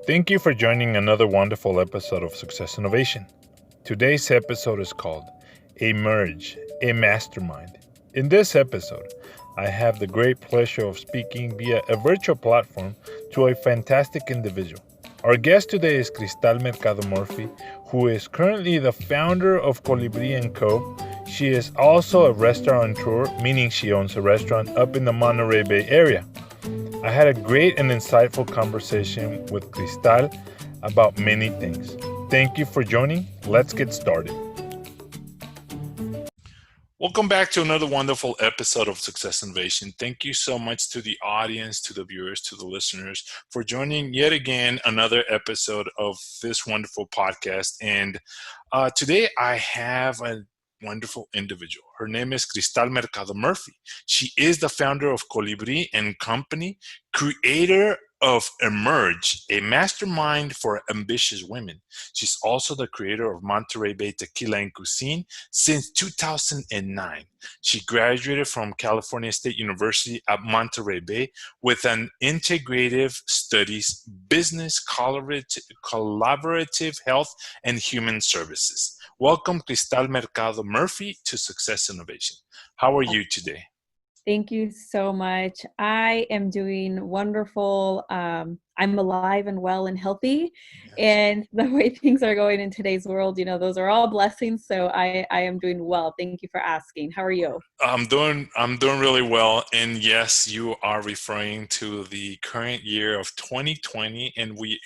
Thank you for joining another wonderful episode of Success Innovation. Today's episode is called A Merge, a Mastermind. In this episode, I have the great pleasure of speaking via a virtual platform to a fantastic individual. Our guest today is Crystal Mercado Murphy, who is currently the founder of Colibri Co. She is also a restaurateur, meaning she owns a restaurant up in the Monterey Bay area. I had a great and insightful conversation with Crystal about many things. Thank you for joining. Let's get started. Welcome back to another wonderful episode of Success Innovation. Thank you so much to the audience, to the viewers, to the listeners for joining yet again another episode of this wonderful podcast. And today I have a wonderful individual. Her name is Crystal Mercado Murphy. She is the founder of Colibri and Company, creator of Emerge, a mastermind for ambitious women. She's also the creator of Monterey Bay Tequila and Cuisine since 2009. She graduated from California State University at Monterey Bay with an integrative studies, business, collaborative health, and human services. Welcome, Crystal Mercado Murphy, to Success Innovation. How are you today? Thank you so much. I am doing wonderful. I'm alive and well and healthy. Yes. And the way things are going in today's world, those are all blessings. So I am doing well. Thank you for asking. How are you? I'm doing really well. And yes, you are referring to the current year of 2020, and we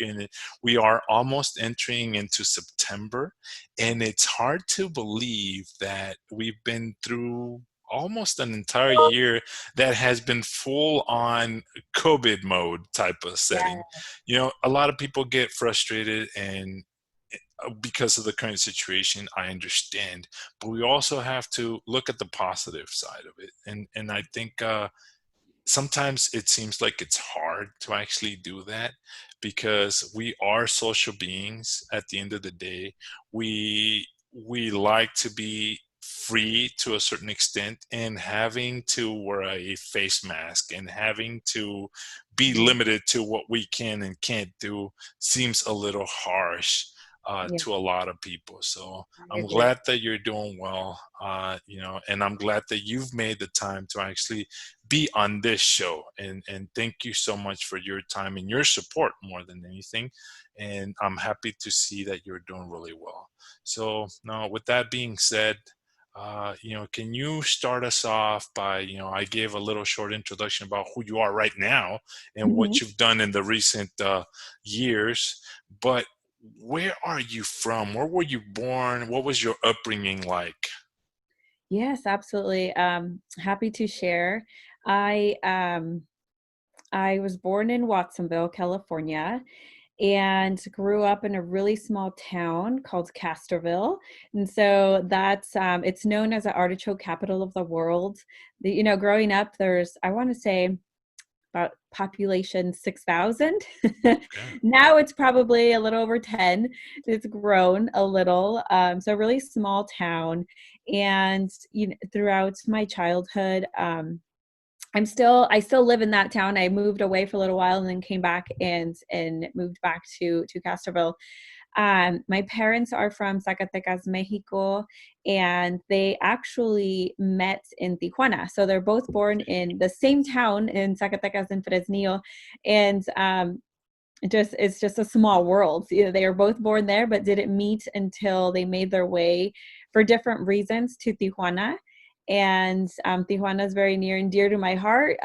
are almost entering into September. And it's hard to believe that we've been through almost an entire year that has been full on COVID mode type of setting. Yeah. A lot of people get frustrated and because of the current situation, I understand, but we also have to look at the positive side of it. And I think sometimes it seems like it's hard to actually do that because we are social beings at the end of the day. We like to be free to a certain extent, and having to wear a face mask and having to be limited to what we can and can't do seems a little harsh to a lot of people. So I'm glad that you're doing well, and I'm glad that you've made the time to actually be on this show. And thank you so much for your time and your support more than anything. And I'm happy to see that you're doing really well. So now, with that being said, can you start us off by, I gave a little short introduction about who you are right now and what you've done in the recent years, but where are you from? Where were you born? What was your upbringing like? Yes, absolutely. Happy to share. I was born in Watsonville, California, and grew up in a really small town called Castroville. And so that's, it's known as the artichoke capital of the world. Growing up, I want to say, about population 6,000. Okay. Now it's probably a little over 10. It's grown a little. So a really small town. And throughout my childhood, I still live in that town. I moved away for a little while and then came back and moved back to Castroville. My parents are from Zacatecas, Mexico, and they actually met in Tijuana. So they're both born in the same town in Zacatecas and Fresnillo. And it's just a small world. They are both born there, but didn't meet until they made their way for different reasons to Tijuana. And Tijuana is very near and dear to my heart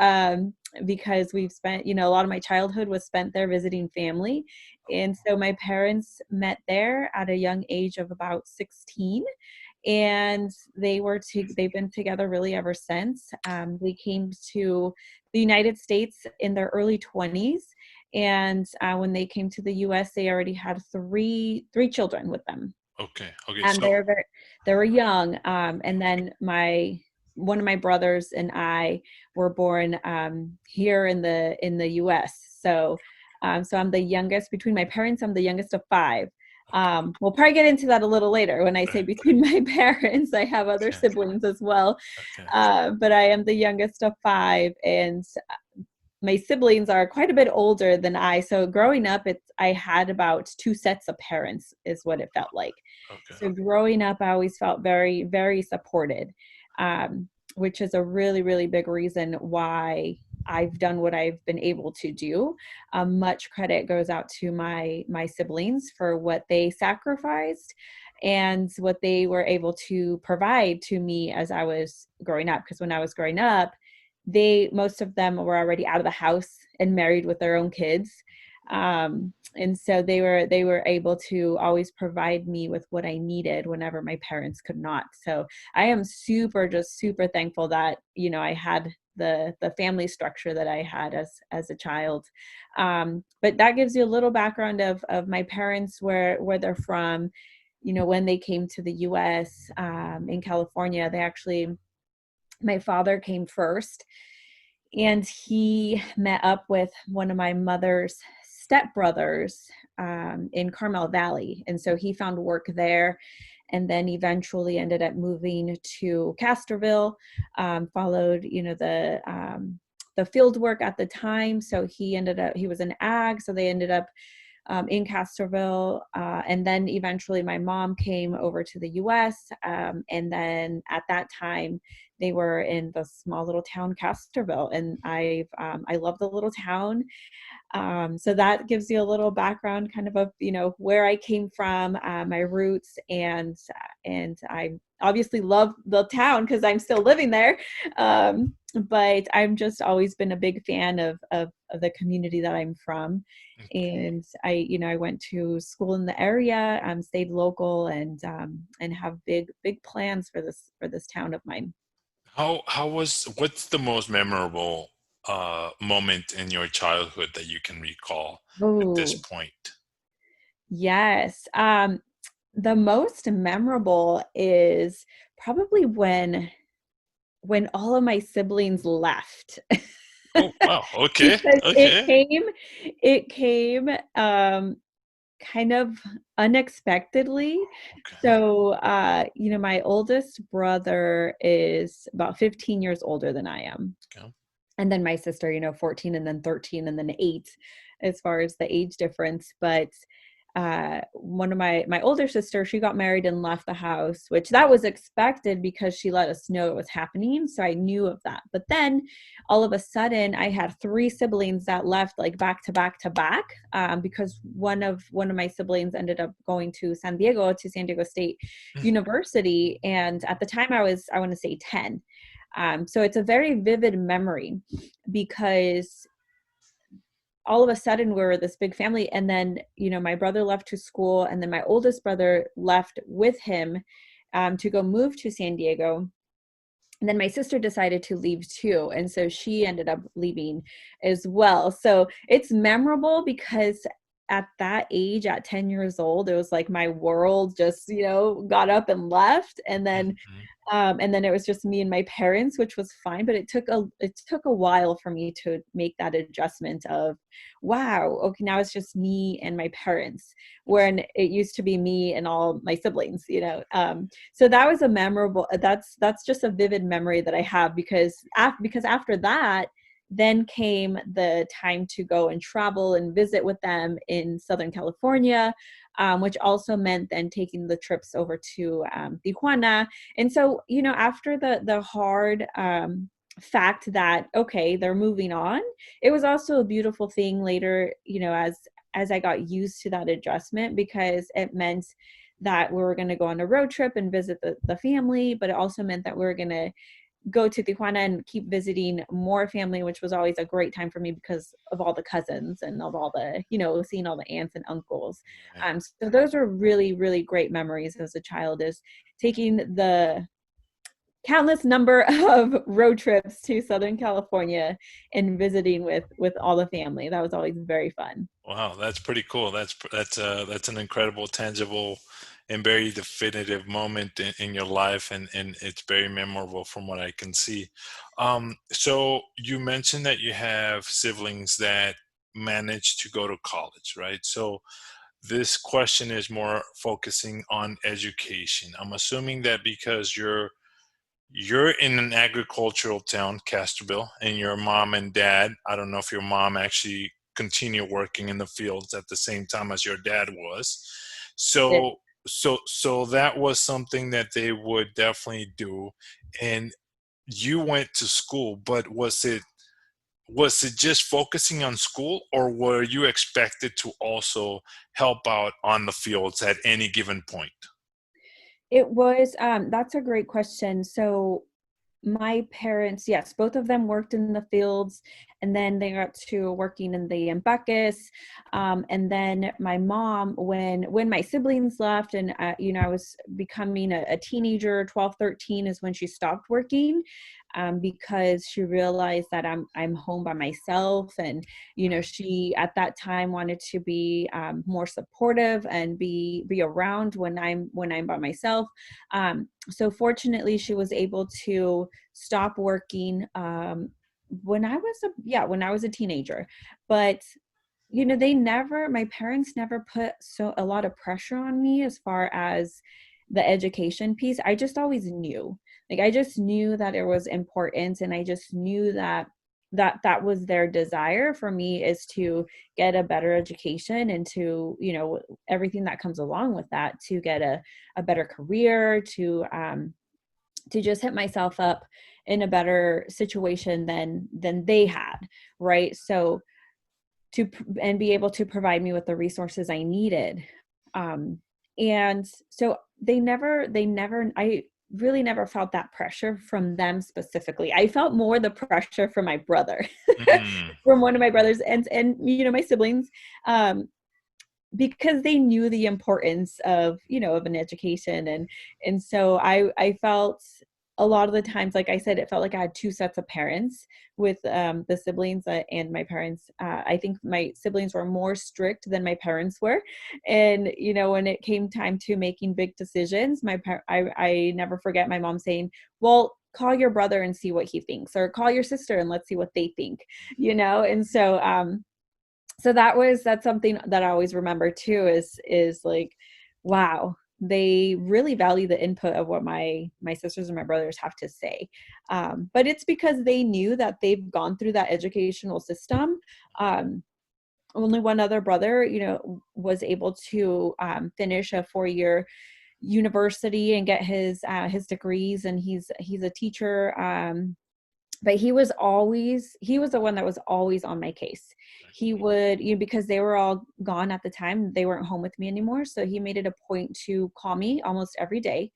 because we've spent, a lot of my childhood was spent there visiting family. And so my parents met there at a young age of about 16. And they've been together really ever since. They came to the United States in their early 20s. And when they came to the U.S., they already had three children with them. Okay. And they were young. And then one of my brothers and I were born here in the U.S. So I'm the youngest between my parents. I'm the youngest of 5. We'll probably get into that a little later when I say between my parents. I have other siblings as well. But I am the youngest of 5, and my siblings are quite a bit older than I. So growing up, I had about two sets of parents is what it felt like. Okay. So growing up, I always felt very, very supported, um, which is a really, really big reason why I've done what I've been able to do. Much credit goes out to my siblings for what they sacrificed and what they were able to provide to me as I was growing up. Because when I was growing up, most of them were already out of the house and married with their own kids. And so they were able to always provide me with what I needed whenever my parents could not. So I am just super thankful that, I had the family structure that I had as a child. But that gives you a little background of my parents, where they're from. When they came to the US, in California, my father came first, and he met up with one of my mother's stepbrothers, in Carmel Valley. And so he found work there, and then eventually ended up moving to Castroville, followed, the field work at the time. So he was an ag. So they ended up, in Castroville. And then eventually my mom came over to the US. And then at that time, they were in the small little town Castroville. And I love the little town. So that gives you a little background kind of where I came from, my roots, and I obviously love the town because I'm still living there. But I've just always been a big fan of the community that I'm from. And I went to school in the area, stayed local, and have big plans for this town of mine. What's the most memorable moment in your childhood that you can recall at this Oh, point? yes. The most memorable is probably when all of my siblings left. Oh, wow. Okay. Because Okay. it came kind of unexpectedly. Okay. So my oldest brother is about 15 years older than I am. Okay. And then my sister, 14, and then 13, and then 8, as far as the age difference. But one of my older sister, she got married and left the house, which that was expected because she let us know it was happening. So I knew of that. But then all of a sudden I had three siblings that left, like back to back to back, because one of my siblings ended up going to San Diego State University. And at the time I want to say 10. So it's a very vivid memory because all of a sudden we were this big family. And then, my brother left to school, and then my oldest brother left with him, to go move to San Diego. And then my sister decided to leave too. And so she ended up leaving as well. So it's memorable because at that age, at 10 years old, it was like my world just, got up and left. And then it was just me and my parents, which was fine. But it took a while for me to make that adjustment of, wow, okay, now it's just me and my parents, when it used to be me and all my siblings. So that was that's just a vivid memory that I have, because after that then came the time to go and travel and visit with them in Southern California, which also meant then taking the trips over to, Tijuana. And so, after the hard, fact that, okay, they're moving on, it was also a beautiful thing later, as I got used to that adjustment, because it meant that we were going to go on a road trip and visit the family, but it also meant that we were going to go to Tijuana and keep visiting more family, which was always a great time for me because of all the cousins and of all the, seeing all the aunts and uncles. Right. So those are really, really great memories as a child, is taking the countless number of road trips to Southern California and visiting with all the family. That was always very fun. Wow, that's pretty cool. That's an incredible, tangible, and very definitive moment in your life, and it's very memorable from what I can see. So you mentioned that you have siblings that managed to go to college, right? So this question is more focusing on education. I'm assuming that because you're in an agricultural town, Castroville, and your mom and dad, I don't know if your mom actually continued working in the fields at the same time as your dad was. Did. So that was something that they would definitely do. And you went to school, but was it just focusing on school, or were you expected to also help out on the fields at any given point? It was, that's a great question. So my parents, yes, both of them worked in the fields, and then they got to working in the buckus. And then my mom, when my siblings left, and I was becoming a teenager, 12, 13 is when she stopped working, because she realized that I'm home by myself, and she at that time wanted to be more supportive and be around when I'm by myself. So fortunately, she was able to stop working when I was a teenager. But my parents never put a lot of pressure on me as far as the education piece. I just always knew. Like, I just knew that it was important, and I just knew that was their desire for me, is to get a better education, and to everything that comes along with that, to get a better career, to just hit myself up in a better situation than they had, right? So and be able to provide me with the resources I needed. And so I really never felt that pressure from them specifically. I felt more the pressure from my brother, Mm, from one of my brothers, and my siblings, because they knew the importance of an education. And so I felt a lot of the times, like I said, it felt like I had two sets of parents with the siblings, and my parents. I think my siblings were more strict than my parents were. And when it came time to making big decisions, I never forget my mom saying, well, call your brother and see what he thinks, or call your sister and let's see what they think. And so that's something that I always remember too, is like, wow, they really value the input of what my sisters and my brothers have to say. But it's because they knew that they've gone through that educational system. Only one other brother, was able to finish a 4-year university and get his degrees, and he's a teacher. But he was the one that was always on my case. He would, because they were all gone at the time, they weren't home with me anymore, so he made it a point to call me almost every day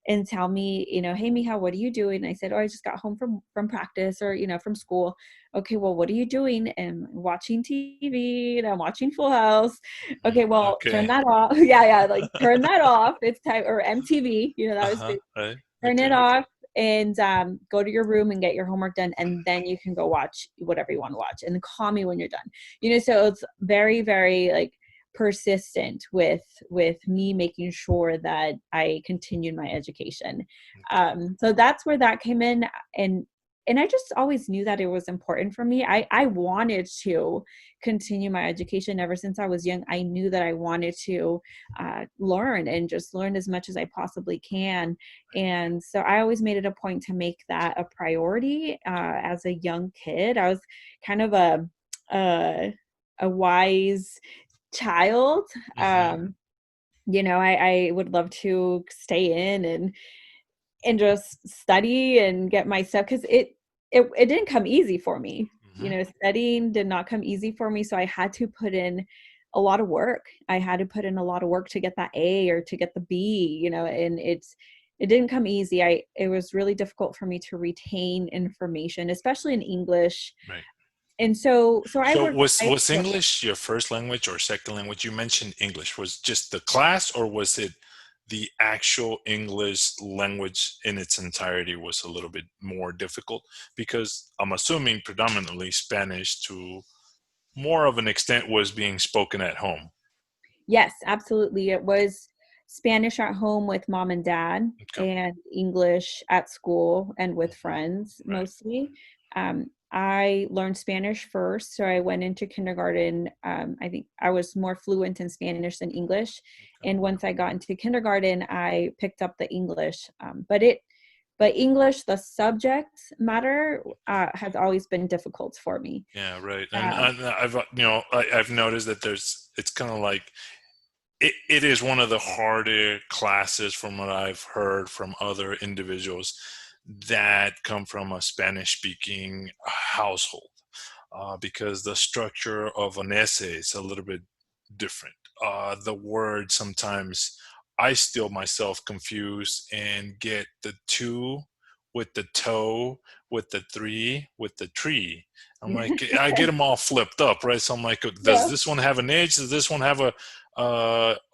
and tell me, hey Mija, what are you doing? And I said, oh, I just got home from practice, or from school. Okay, well, what are you doing? And watching TV, and I'm watching Full House. mm, Okay, well, turn okay. that off. Yeah, like, turn that off, it's time. Or MTV, that was Uh-huh. big. Right. Turn it Okay. off, and go to your room and get your homework done, and then you can go watch whatever you want to watch, and call me when you're done. So it's very, very, like, persistent with me making sure that I continued my education. So that's where that came in. And I just always knew that it was important for me. I wanted to continue my education ever since I was young. I knew that I wanted to learn, and just learn as much as I possibly can. And so I always made it a point to make that a priority. As a young kid, I was kind of a wise child. Hmm. I would love to stay in and just study and get my stuff, because it didn't come easy for me. Hmm. Studying did not come easy for me, so I had to put in a lot of work. I had to put in a lot of work to get that A or to get the B, and it didn't come easy. It was really difficult for me to retain information, especially in English. Right. And so I So worked. was English your first language or second language? You mentioned English. Was just the class, or was it the actual English language in its entirety was a little bit more difficult? Because I'm assuming predominantly Spanish to more of an extent was being spoken at home. Yes, absolutely. It was Spanish at home with mom and dad, Okay. and English at school and with Mhm. friends Right. mostly. I learned Spanish first, so I went into kindergarten. I think I was more fluent in Spanish than English. Okay. And once I got into kindergarten, I picked up the English. But but English, the subject matter, has always been difficult for me. Yeah, right. And Um, I've I've noticed that it's kind of like it is one of the harder classes from what I've heard from other individuals that come from a Spanish speaking household, because the structure of an essay is a little bit different. The word sometimes I still myself confuse and get the two with the toe, with the three, with the tree. I'm like, I get them all flipped up, right? So I'm like, does yeah. this one have an H? Does this one have a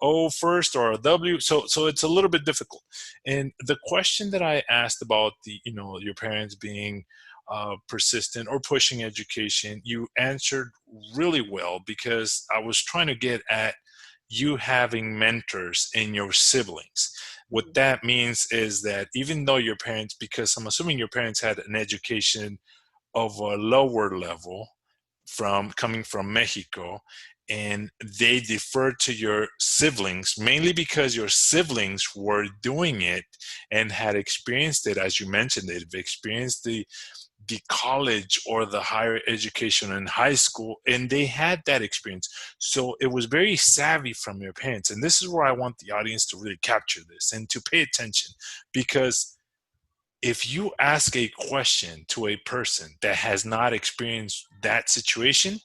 O first or a W? So it's a little bit difficult. And the question that I asked about the, your parents being persistent or pushing education, you answered really well, because I was trying to get at you having mentors in your siblings. What that means is that even though your parents, because I'm assuming your parents had an education of a lower level from coming from Mexico, and they deferred to your siblings mainly because your siblings were doing it and had experienced it. As you mentioned, they've experienced the college or the higher education in high school, and they had that experience. So it was very savvy from your parents. And this is where I want the audience to really capture this and to pay attention, because if you ask a question to a person that has not experienced that situation,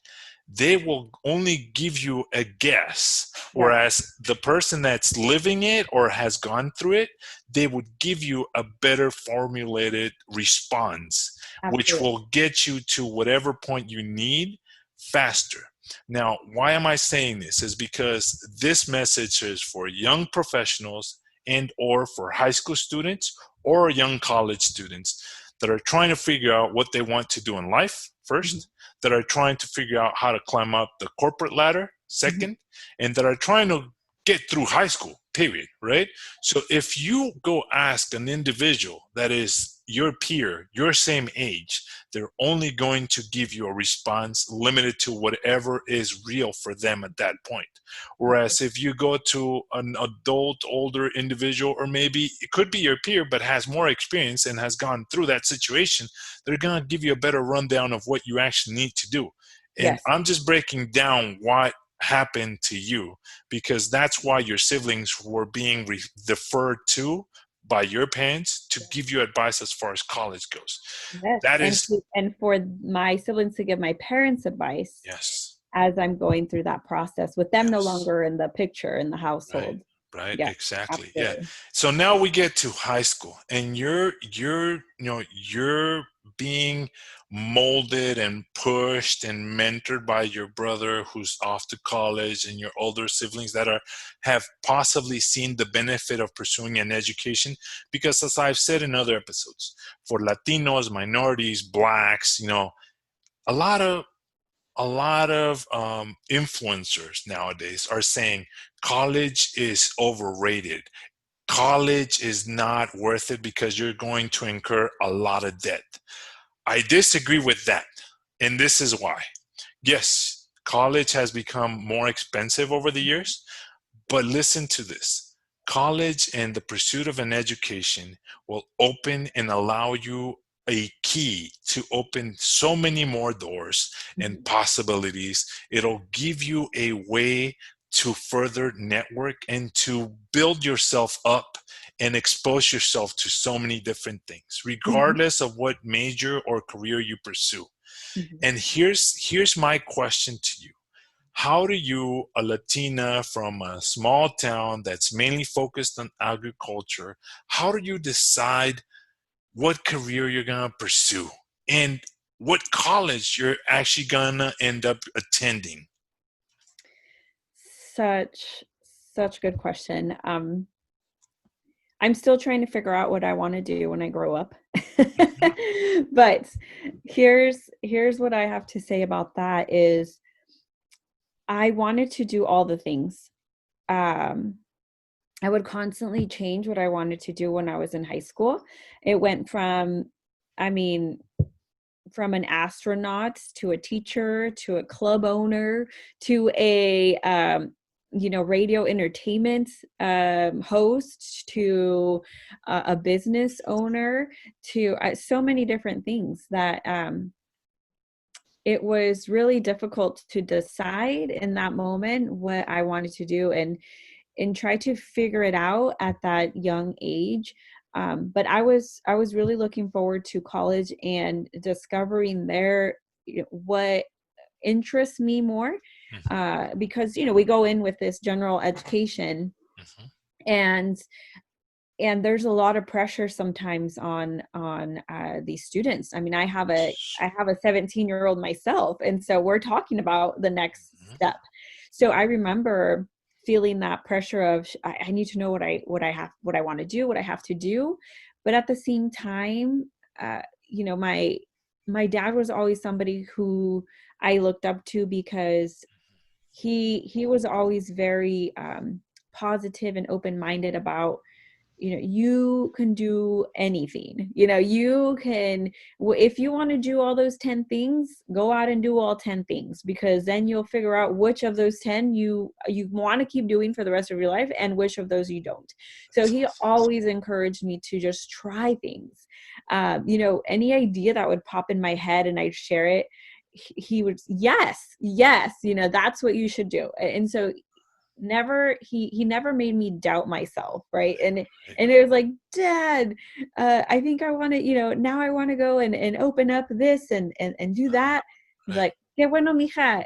they will only give you a guess. Yeah, Whereas the person that's living it or has gone through it, they would give you a better formulated response, which absolutely. will get you to whatever point you need faster. Now, why am I saying this? Is because this message is for young professionals and or for high school students or young college students that are trying to figure out what they want to do in life Mhm. first, that are trying to figure out how to climb up the corporate ladder Mhm. second, and that are trying to get through high school, period, right? So if you go ask an individual that is your peer, your same age, they're only going to give you a response limited to whatever is real for them at that point. Whereas if you go to an adult, older individual, or maybe it could be your peer but has more experience and has gone through that situation, they're going to give you a better rundown of what you actually need to do. And Yes, I'm just breaking down what happened to you, because that's why your siblings were being deferred to by your parents to give you advice as far as college goes. yes, That and is, for my siblings to give my parents advice yes, as I'm going through that process with them no yes. longer in the picture in the Right, household. right, Yes, exactly. Yeah. absolutely. So now we get to high school, and you're being molded and pushed and mentored by your brother who's off to college, and your older siblings that are have possibly seen the benefit of pursuing an education. Because as I've said in other episodes, for Latinos, minorities, blacks, a lot of influencers nowadays are saying college is overrated. College is not worth it because you're going to incur a lot of debt. I disagree with that. And this is why. Yes, college has become more expensive over the years, but listen to this. College and the pursuit of an education will open and allow you a key to open so many more doors and Mhm. possibilities. It'll give you a way to further network and to build yourself up and expose yourself to so many different things, Mhm. regardless of what major or career you pursue. Mhm. And here's my question to you. How do you, a Latina from a small town that's mainly focused on agriculture, how do you decide what career you're going to pursue and what college you're actually going to end up attending? Such such good question. I'm still trying to figure out what I want to do when I grow up. Mhm. But here's what I have to say about that is I wanted to do all the things. Um, I would constantly change what I wanted to do when I was in high school. It went from, I mean, from an astronaut to a teacher to a club owner to a radio entertainment host to a business owner to so many different things that it was really difficult to decide in that moment what I wanted to do and try to figure it out at that young age. But I was really looking forward to college and discovering there what interests me more, Mhm. because we go in with this general education, Mhm. and there's a lot of pressure sometimes on these students. I mean, I have a 17-year-old myself, and so we're talking about the next Mhm. step. So I remember feeling that pressure of I need to know what I want to do, what I have to do, but at the same time, uh, my dad was always somebody who I looked up to because he was always very positive and open-minded about you can do anything. You can, if you want to do all those 10 things, go out and do all 10 things, because then you'll figure out which of those 10 you want to keep doing for the rest of your life and which of those you don't. So That's he awesome. always encouraged me to just try things. Any idea that would pop in my head and I'd share it, he would, yes, that's what you should do. And so he never made me doubt myself, right? Right. And it was like, Dad, I think I want to, now I want to go and open up this and do that. He's Right. like, qué bueno, mija,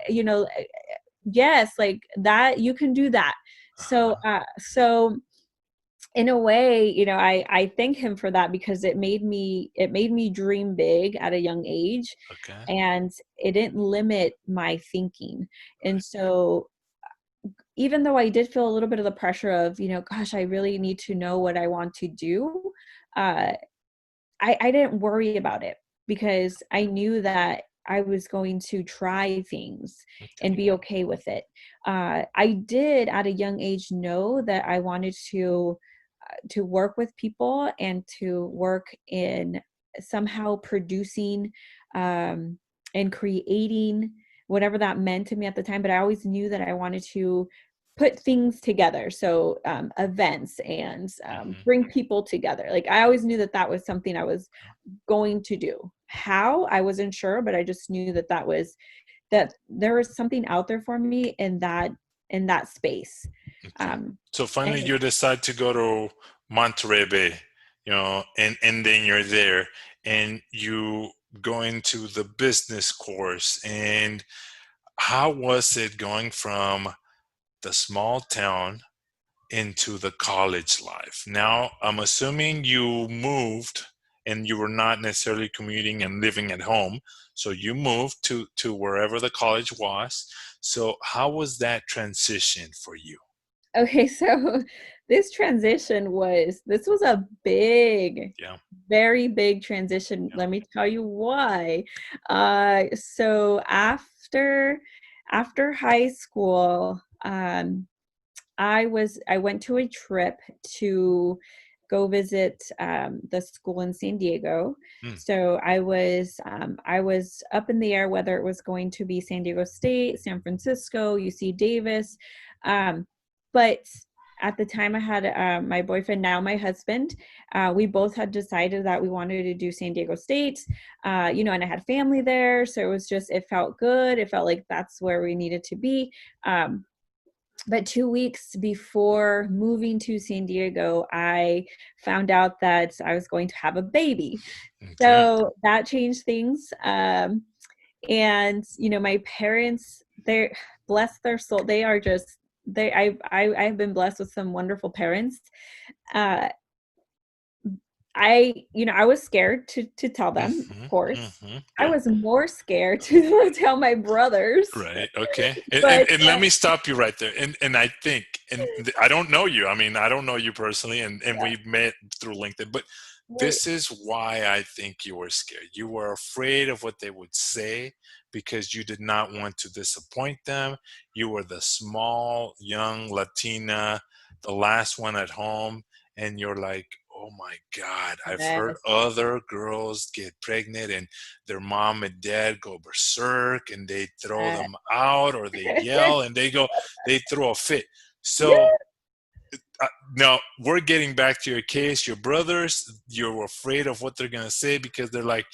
yes, like that, you can do that. So Uh-huh. so in a way, I thank him for that, because it made me dream big at a young age, Okay. and it didn't limit my thinking. And Right. so even though I did feel a little bit of the pressure of, gosh, I really need to know what I want to do, uh, I didn't worry about it, because I knew that I was going to try things and Okay. be okay with it. I did at a young age know that I wanted to work with people and to work in somehow producing and creating whatever that meant to me at the time. But I always knew that I wanted to put things together. So events and Mhm. bring people together. Like I always knew that that was something I was going to do. How, I wasn't sure, but I just knew that there was something out there for me in that space. Okay. Um, So finally, and you decide to go to Monterey Bay, and then you're there, and you go into the business course. And how was it going from the small town into the college life? Now, I'm assuming you moved and you were not necessarily commuting and living at home. So you moved to wherever the college was. So how was that transition for you? Okay, so this was a Yeah. very big transition. Yeah. Let me tell you why. So after high school, I went to a trip to go visit the school in San Diego. Mm, So I was up in the air whether it was going to be San Diego State, San Francisco, UC Davis, but at the time I had my boyfriend, now my husband. We both had decided that we wanted to do San Diego State, and I had family there, so it felt good. It felt like that's where we needed to be. But 2 weeks before moving to San Diego, I found out that I was going to have a baby. okay. So that changed things. And my parents, they're, bless their soul, they are just they I've been blessed with some wonderful parents. Uh, I was scared to tell them, of Hmm. course. Hmm. I Yeah. was more scared to tell my brothers, Right. Okay. And, and, but and let me stop you right there. And I think, I don't know you. I mean, I don't know you personally, and yeah, we met through LinkedIn, but right. this is why I think you were scared. You were afraid of what they would say because you did not want to disappoint them. You were the small, young Latina, the last one at home. And you're like, oh my God, I've heard Yes. other girls get pregnant and their mom and dad go berserk and they throw Uh, them out or they yell and they throw a fit. So yeah. now we're getting back to your case. Your brothers, you're afraid of what they're going to say because they're like,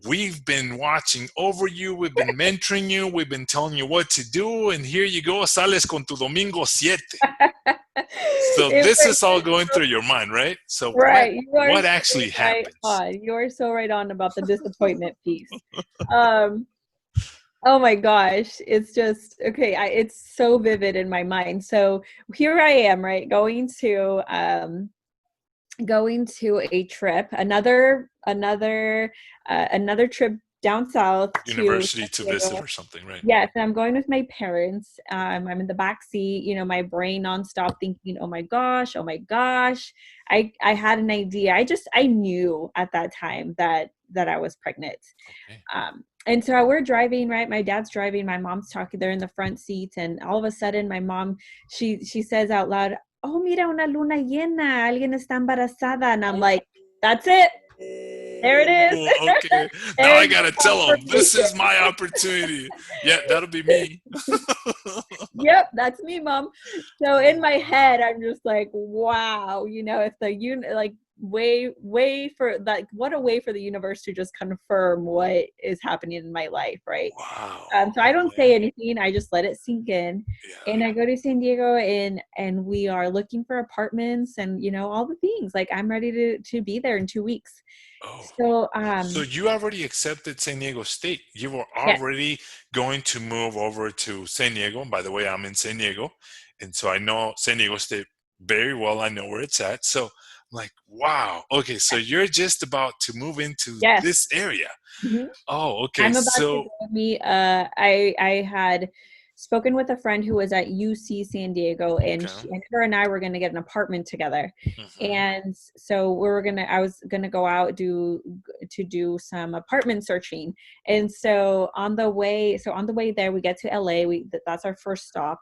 we've been watching over you, we've been mentoring you, we've been telling you what to do, and here you go, sales con tu domingo siete. So It this was is all going through your mind, right? So what right. You are what so actually right happens? on. You are so right on about the disappointment piece. Um, oh my gosh, it's just okay. It's so vivid in my mind. So here I am, right, going to a trip, another trip down south to University San to visit Diego. or something, right? Yes, and I'm going with my parents. I'm in the back seat, my brain nonstop thinking, oh my gosh. I had an idea. I knew at that time that I was pregnant. Okay. And so we're driving, right? My dad's driving, my mom's talking, they're in the front seat, and all of a sudden my mom, she says out loud, "Oh, mira una luna llena, alguien está embarazada." And I'm like, that's it. There it is. Oh, okay. Now I There's gotta the tell them this confirmation. is my opportunity. Yeah, that'll be me. Yep, that's me, mom. So in Oh my wow. head, I'm just like, wow, if the like way for like what a way for the universe to just confirm what is happening in my life, right? Wow. So I don't say Okay. anything. I just let it sink in. Yeah. And I go to San Diego, and we are looking for apartments and all the things. Like I'm ready to be there in 2 weeks. Oh. So So you already accepted San Diego State. You were yes, already going to move over to San Diego. And by the way, I'm in San Diego. And so I know San Diego State very well. I know where it's at. So I'm like, wow. Okay. So you're just about to move into yes. this area. Mhm. Oh, okay. I'm about to So, go meet. I had spoken with a friend who was at UC San Diego, and okay. her and I were going to get an apartment together. Hmm. And so I was gonna go out to do some apartment searching. And on the way there, we get to LA. That's our first stop.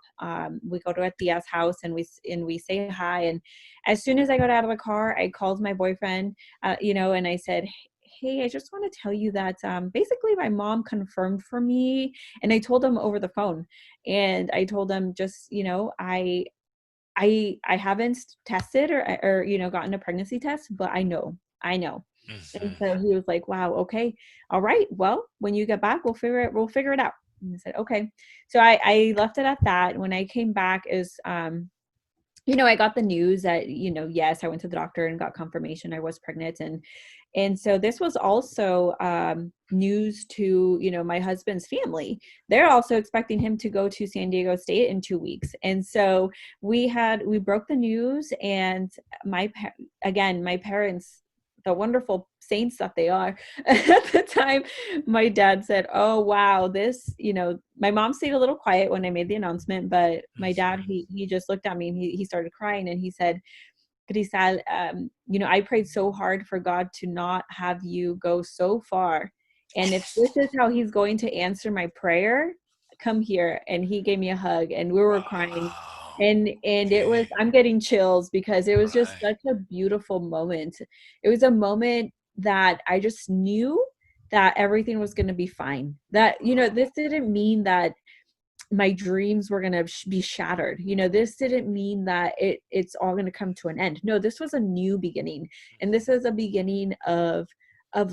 We go to Atia's house, and we say hi. And as soon as I got out of the car, I called my boyfriend, and I said, "Hey, I just want to tell you that basically my mom confirmed for me." And I told him over the phone, and I told him, just I haven't tested or gotten a pregnancy test, but I know. And Hmm. so he was like, "Wow, okay, all right. Well, when you get back, we'll figure it out." And I said, "Okay." So I left it at that. When I came back, I got the news that, yes, I went to the doctor and got confirmation I was pregnant. And so this was also news to, my husband's family. They're also expecting him to go to San Diego State in 2 weeks. And so we broke the news, and again, my parents, the wonderful saints that they are, at the time, my dad said, "Oh wow, this," my mom stayed a little quiet when I made the announcement, but my dad, Hmm. he just looked at me, and he started crying, and he said, "Cristal, I prayed so hard for God to not have you go so far. And if this is how he's going to answer my prayer, come here." And he gave me a hug, and we were crying. Wow. And Okay. I'm getting chills because it was just Right. such a beautiful moment. It was a moment that I just knew that everything was going to be fine. That, this didn't mean that my dreams were going to be shattered. This didn't mean that it's all going to come to an end. No, this was a new beginning, and this is a beginning of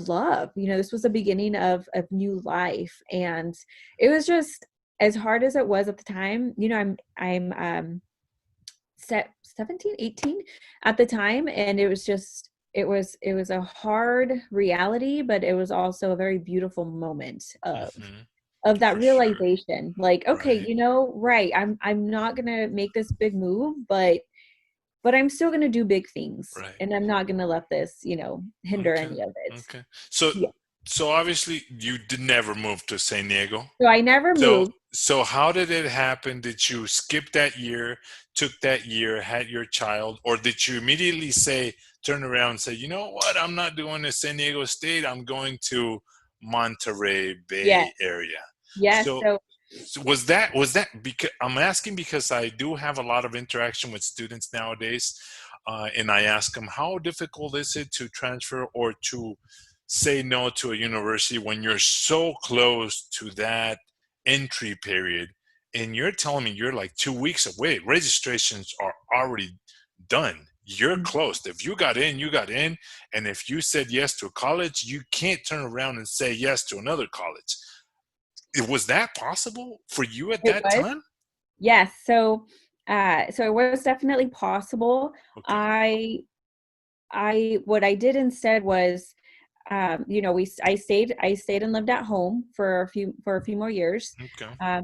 love. This was a beginning of new life. And it was just, as hard as it was at the time. I'm 17, 18 at the time, and it was a hard reality, but it was also a very beautiful moment Hmm. of that For sure. realization, like, okay, Right. right, I'm not gonna make this big move, but I'm still gonna do big things, Right. and I'm not gonna let this hinder Okay. any of it. Okay. So Yeah, so obviously you did never move to San Diego. so I never So moved. so how did it happen? Did you skip that year, took that year, had your child, or did you immediately say, turn around and say, you know what, I'm not doing the San Diego State, I'm going to Monterey Yes, Bay area. yes. So So so was that because I'm asking because I do have a lot of interaction with students nowadays. and I ask them, how difficult is it to transfer or to say no to a university when you're so close to that entry period? And you're telling me you're like 2 weeks away. Registrations are already done. You're close. If you got in, you got in. And if you said yes to a college, you can't turn around and say yes to another college. Was that possible for you at It that was. time? Yes. So it was definitely possible. Okay. I what I did instead was, I stayed and lived at home for a few more years. Okay.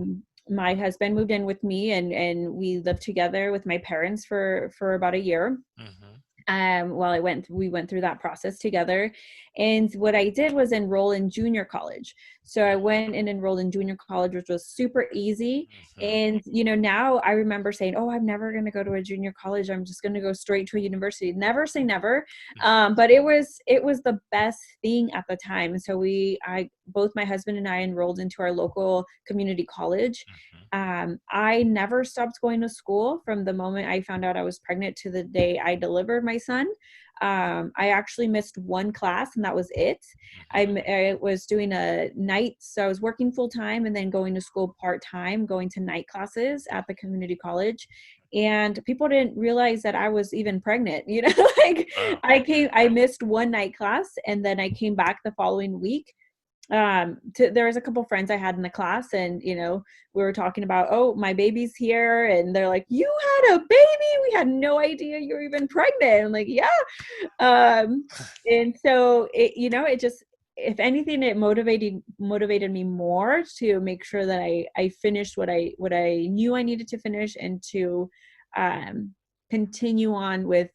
My husband moved in with me, and we lived together with my parents for about a year. Mm-hmm. While we went through that process together. And what I did was enroll in junior college. So I went and enrolled in junior college, which was super easy. Mm-hmm. And now I remember saying, oh, I'm never going to go to a junior college, I'm just going to go straight to a university. Never say never. But it was the best thing at the time. So I both my husband and I enrolled into our local community college. Mm-hmm. I never stopped going to school from the moment I found out I was pregnant to the day I delivered my son. I actually missed one class, and that was it. I was doing a night, so I was working full time and then going to school part time, going to night classes at the community college. And people didn't realize that I was even pregnant. Like Wow. I missed one night class, and then I came back the following week. There was a couple friends I had in the class, and we were talking about, oh, my baby's here, and they're like, you had a baby? We had no idea you were even pregnant. I'm like, yeah. And so it just, if anything, it motivated me more to make sure that I finished what I knew I needed to finish, and to continue on with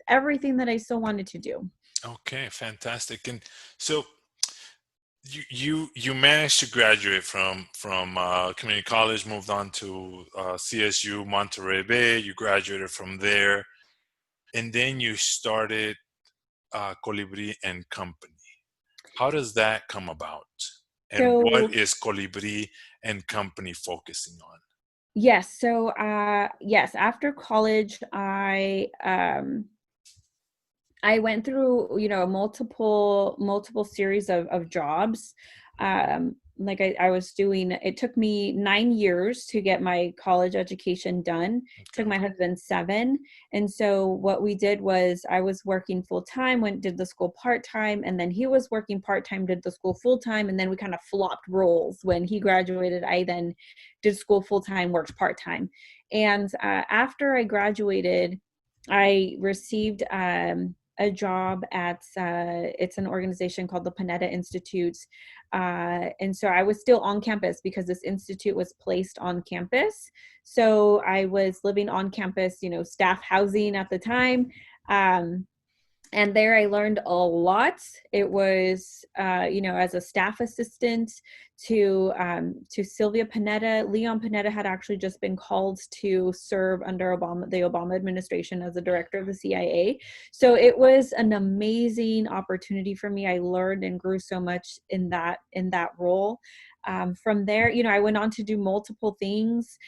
everything that I still wanted to do. Okay, fantastic. And so you managed to graduate from community college, moved on to CSU Monterey Bay. You graduated from there, and then you started Colibri and Company. How does that come about? And what So is Colibri and Company focusing on? yes. Yes, after college, I went through, multiple series of jobs. Like I was doing, it took me 9 years to get my college education done. It took Okay. my husband 7. And so what we did was, I was working full time, did the school part time, and then he was working part time, did the school full time, and then we kind of flopped roles. When he graduated, I then did school full time, worked part time. And after I graduated, I received a job at it's an organization called the Panetta Institute. And so I was still on campus because this institute was placed on campus. So I was living on campus, staff housing at the time. And there I learned a lot. It was, as a staff assistant to Sylvia Panetta. Leon Panetta had actually just been called to serve under the Obama administration as the director of the CIA. So it was an amazing opportunity for me. I learned and grew so much in that role. From there, I went on to do multiple things.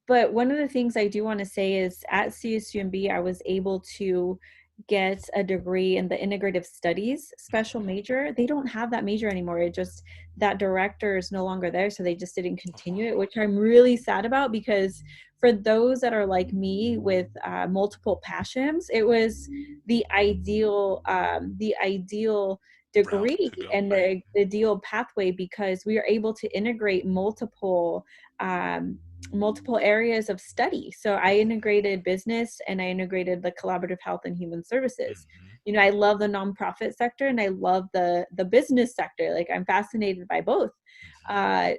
But one of the things I do want to say is, at CSUMB, I was able to get a degree in the integrative studies special major. They don't have that major anymore. That director is no longer there, so they just didn't continue it, which I'm really sad about, because for those that are like me with multiple passions, it was the ideal Route degree to go, and right? the ideal pathway, because we are able to integrate multiple areas of study. So I integrated business, and I integrated the collaborative health and human services. Mm-hmm. I love the nonprofit sector, and I love the business sector. Like, I'm fascinated by both.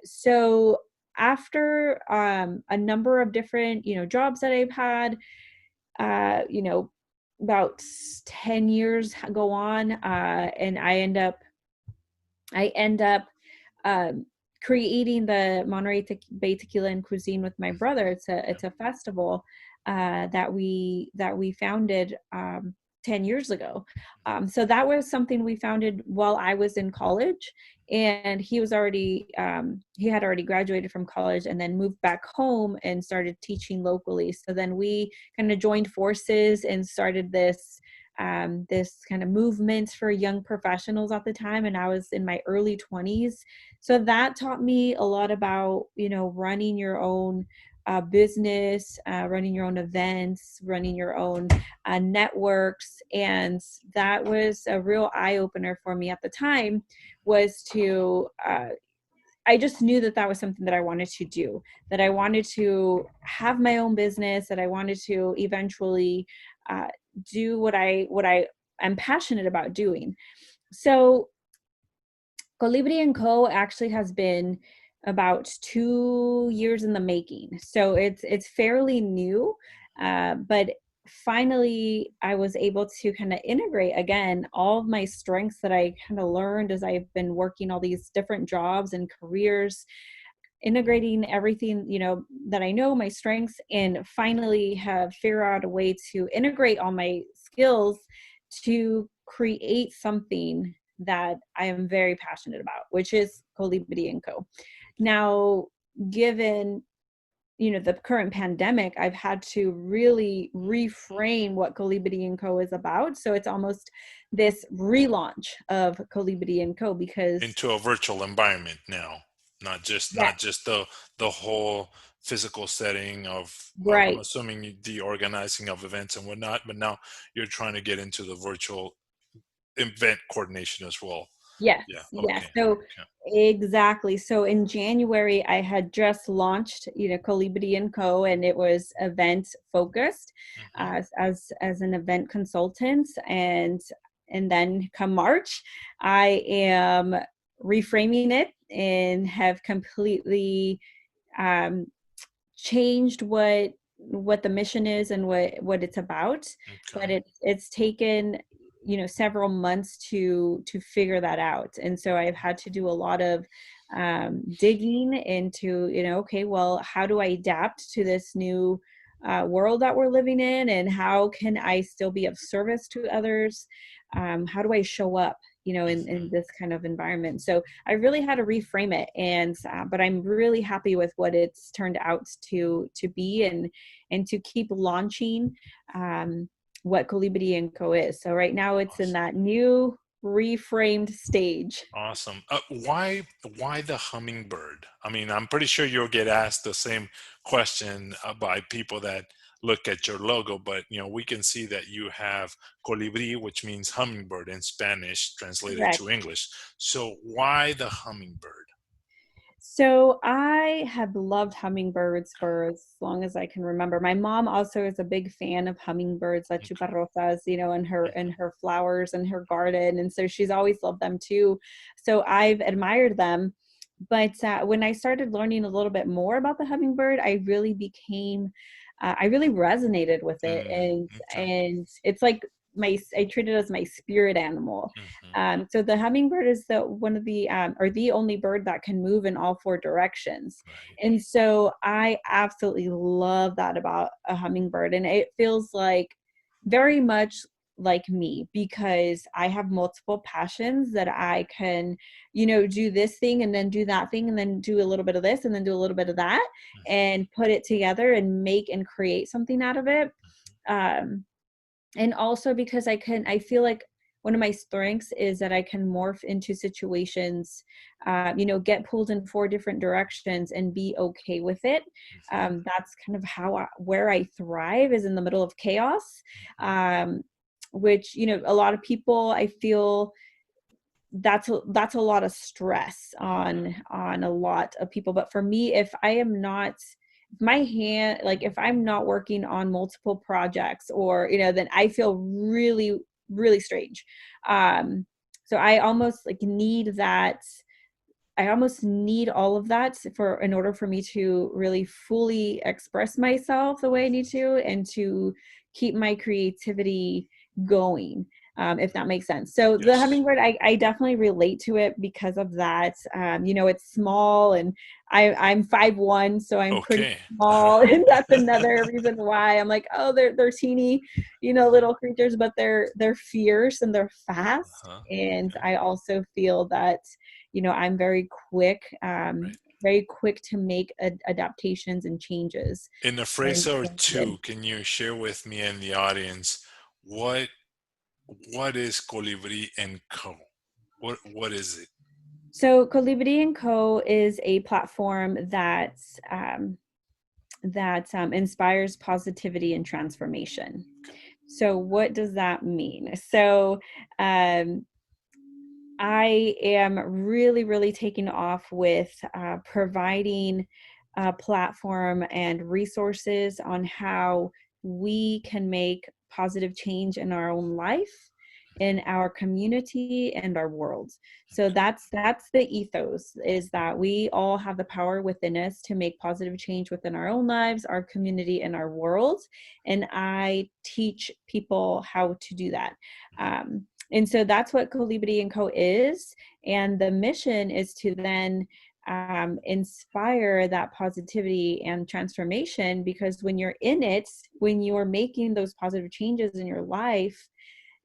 So after a number of different jobs that I've had, uh, you know about 10 years go on, and I end up um, creating the Monterey Bay Tequila and Cuisine with my brother. It's a festival that we founded 10 years ago. So that was something we founded while I was in college, and he was already he had already graduated from college and then moved back home and started teaching locally. So then we kind of joined forces and started this kind of movement for young professionals at the time, and I was in my early 20s. So that taught me a lot about, running your own business, running your own events, running your own networks. And that was a real eye opener for me at the time, was to, I just knew that that was something that I wanted to do, that I wanted to have my own business, that I wanted to eventually uh, do what I am passionate about doing. So Colibri Co actually has been about 2 years in the making. So it's fairly new, but finally I was able to kind of integrate again all of my strengths that I kind of learned as I've been working all these different jobs and careers, integrating everything, that I know, my strengths, and finally have figured out a way to integrate all my skills to create something that I am very passionate about, which is Colibri Co. Now, given the current pandemic, I've had to really reframe what Colibri Co is about. So it's almost this relaunch of Colibri Co because Into a virtual environment now, yeah, not just the whole physical setting of, I'm right. assuming, the organizing of events and whatnot, but now you're trying to get into the virtual event coordination as well. Yes, Yeah. yes. Okay. So Okay. exactly. So in January, I had just launched, Colibri and Co, and it was event focused Hmm. as an event consultant. And then come March, I am reframing it and have completely um, changed what the mission is and what it's about, but Okay. it's taken several months to figure that out. And so I've had to do a lot of digging into, okay, well, how do I adapt to this new world that we're living in, and how can I still be of service to others? How do I show up in Hmm. this kind of environment? So I really had to reframe it, and but I'm really happy with what it's turned out to be, and to keep launching what Colibri and Co is. So right now it's in Awesome. that new reframed stage. Awesome. Why the hummingbird? I mean, I'm pretty sure you'll get asked the same question by people that look at your logo, but we can see that you have colibri, which means hummingbird in Spanish, translated Correct. to English. So why the hummingbird? So I have loved hummingbirds for as long as I can remember. My mom also is a big fan of hummingbirds, la Okay. chuparrotas, and Mhm. her flowers and her garden, and so she's always loved them too. So I've admired them. But when I started learning a little bit more about the hummingbird, I really resonated with it, Okay. and it's like I treat it as my spirit animal. Hmm. So the hummingbird is the one of the or the only bird that can move in all four directions. Right. And so I absolutely love that about a hummingbird. And it feels like very much like me, because I have multiple passions that I can, do this thing and then do that thing and then do a little bit of this and then do a little bit of that and put it together and make and create something out of it. Um, and also because I feel like one of my strengths is that I can morph into situations, get pulled in four different directions and be okay with it. That's kind of where I thrive, is in the middle of chaos. um, which, a lot of people, I feel that's a lot of stress on a lot of people. But for me, if I am not, my hand, like if I'm not working on multiple projects, or then I feel really, really strange. So I almost like need that. I almost need all of that for in order for me to really fully express myself the way I need to, and to keep my creativity going. if that makes sense. So the Yes. hummingbird, I definitely relate to it because of that. It's small, and I'm 5'1", so I'm pretty Okay. small, and that's another reason why I'm like, oh, they're teeny, Uh-huh. little creatures, but they're fierce and they're fast. Uh-huh. And Okay. I also feel that, I'm Right. very quick to make adaptations and changes. In a phrase And or so good. two, can you share with me and the audience what what is Colibri and Co? What is it? So Colibri Co. is a platform um, that inspires positivity and transformation. So what does that mean? So um, I am really, really taking off with providing a platform and resources on how we can make positive change in our own life, in our community, and our world. So that's the ethos, is that we all have the power within us to make positive change within our own lives, our community, and our world. And I teach people how to do that. And so that's what Colibri and Co. is. And the mission is to then inspire that positivity and transformation, because when you're in it, when you're making those positive changes in your life,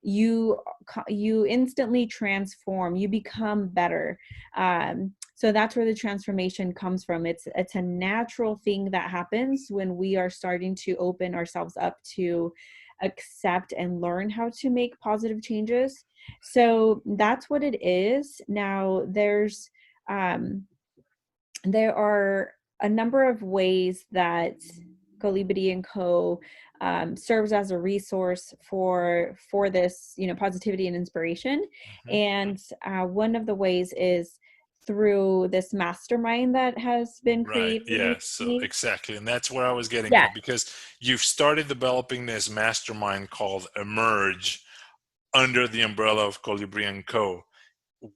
you you instantly transform, you become better. So that's where the transformation comes from. It's a natural thing that happens when we are starting to open ourselves up to accept and learn how to make positive changes. So that's what it is. Now um there are a number of ways that Colibri and Co. Serves as a resource for this, positivity and inspiration. Mhm. And one of the ways is through this mastermind that has been Right. created Yeah. So recently. exactly, and that's where I was getting Yeah. at because you've started developing this mastermind called Emerge under the umbrella of Colibri and Co.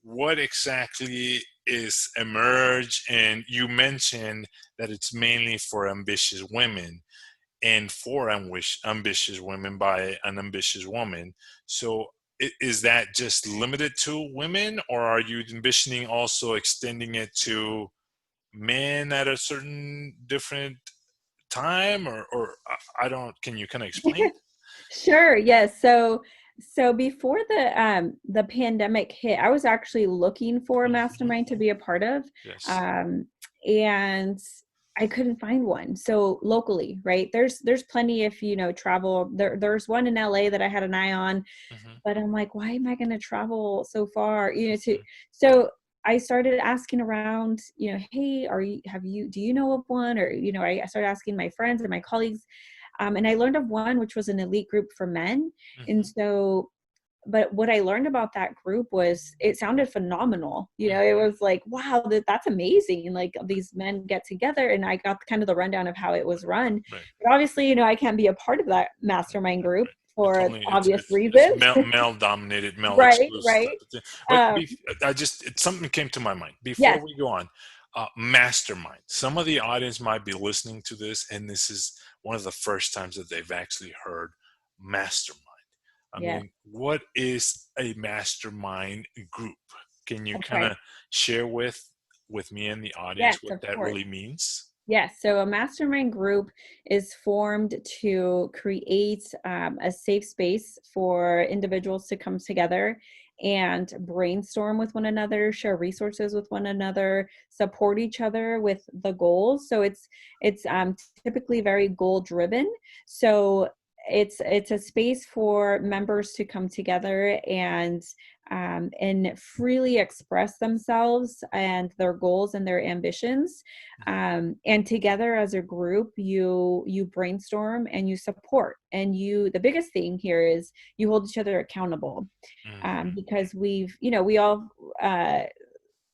What exactly is Emerge? And you mentioned that it's mainly for ambitious women and for ambitious women by an ambitious woman. So is that just limited to women, or are you envisioning also extending it to men at a certain different time, or I don't, can you kind of explain? Sure. Yes. So before the pandemic hit, I was actually looking for a Mhm. mastermind to be a part of, Yes. um, and I couldn't find one. So locally, right? There's plenty if travel. There's one in LA that I had an eye on, Hmm. but I'm like, why am I going to travel so far? To Hmm. so I started asking around. Hey, do you know of one? Or I started asking my friends and my colleagues, and I learned of one which was an elite group for men. And Hmm. so, but what I learned about that group was it sounded phenomenal. It Hmm. was like, wow, that's amazing. Like these men get together, and I got kind of the rundown of how it was run. Right. But obviously, I can't be a part of that mastermind group It's for only obvious it's reasons. male dominated, male Right, exclusive type right. of thing. But Um, I just something came to my mind before yes, we go on. Mastermind. Some of the audience might be listening to this, and this is one of the first times that they've actually heard mastermind. I yes. mean, what is a mastermind group? Can you kind Okay. of share with me and the Yes, audience what of that course. really means? Yes, so a mastermind group is formed to create a safe space for individuals to come together and brainstorm with one another, share resources with one another, support each other with the goals. So it's typically very goal driven. So it's a space for members to come together and freely express themselves and their goals and their ambitions, and together as a group you brainstorm and you support, and the biggest thing here is you hold each other accountable, Hmm. because we all,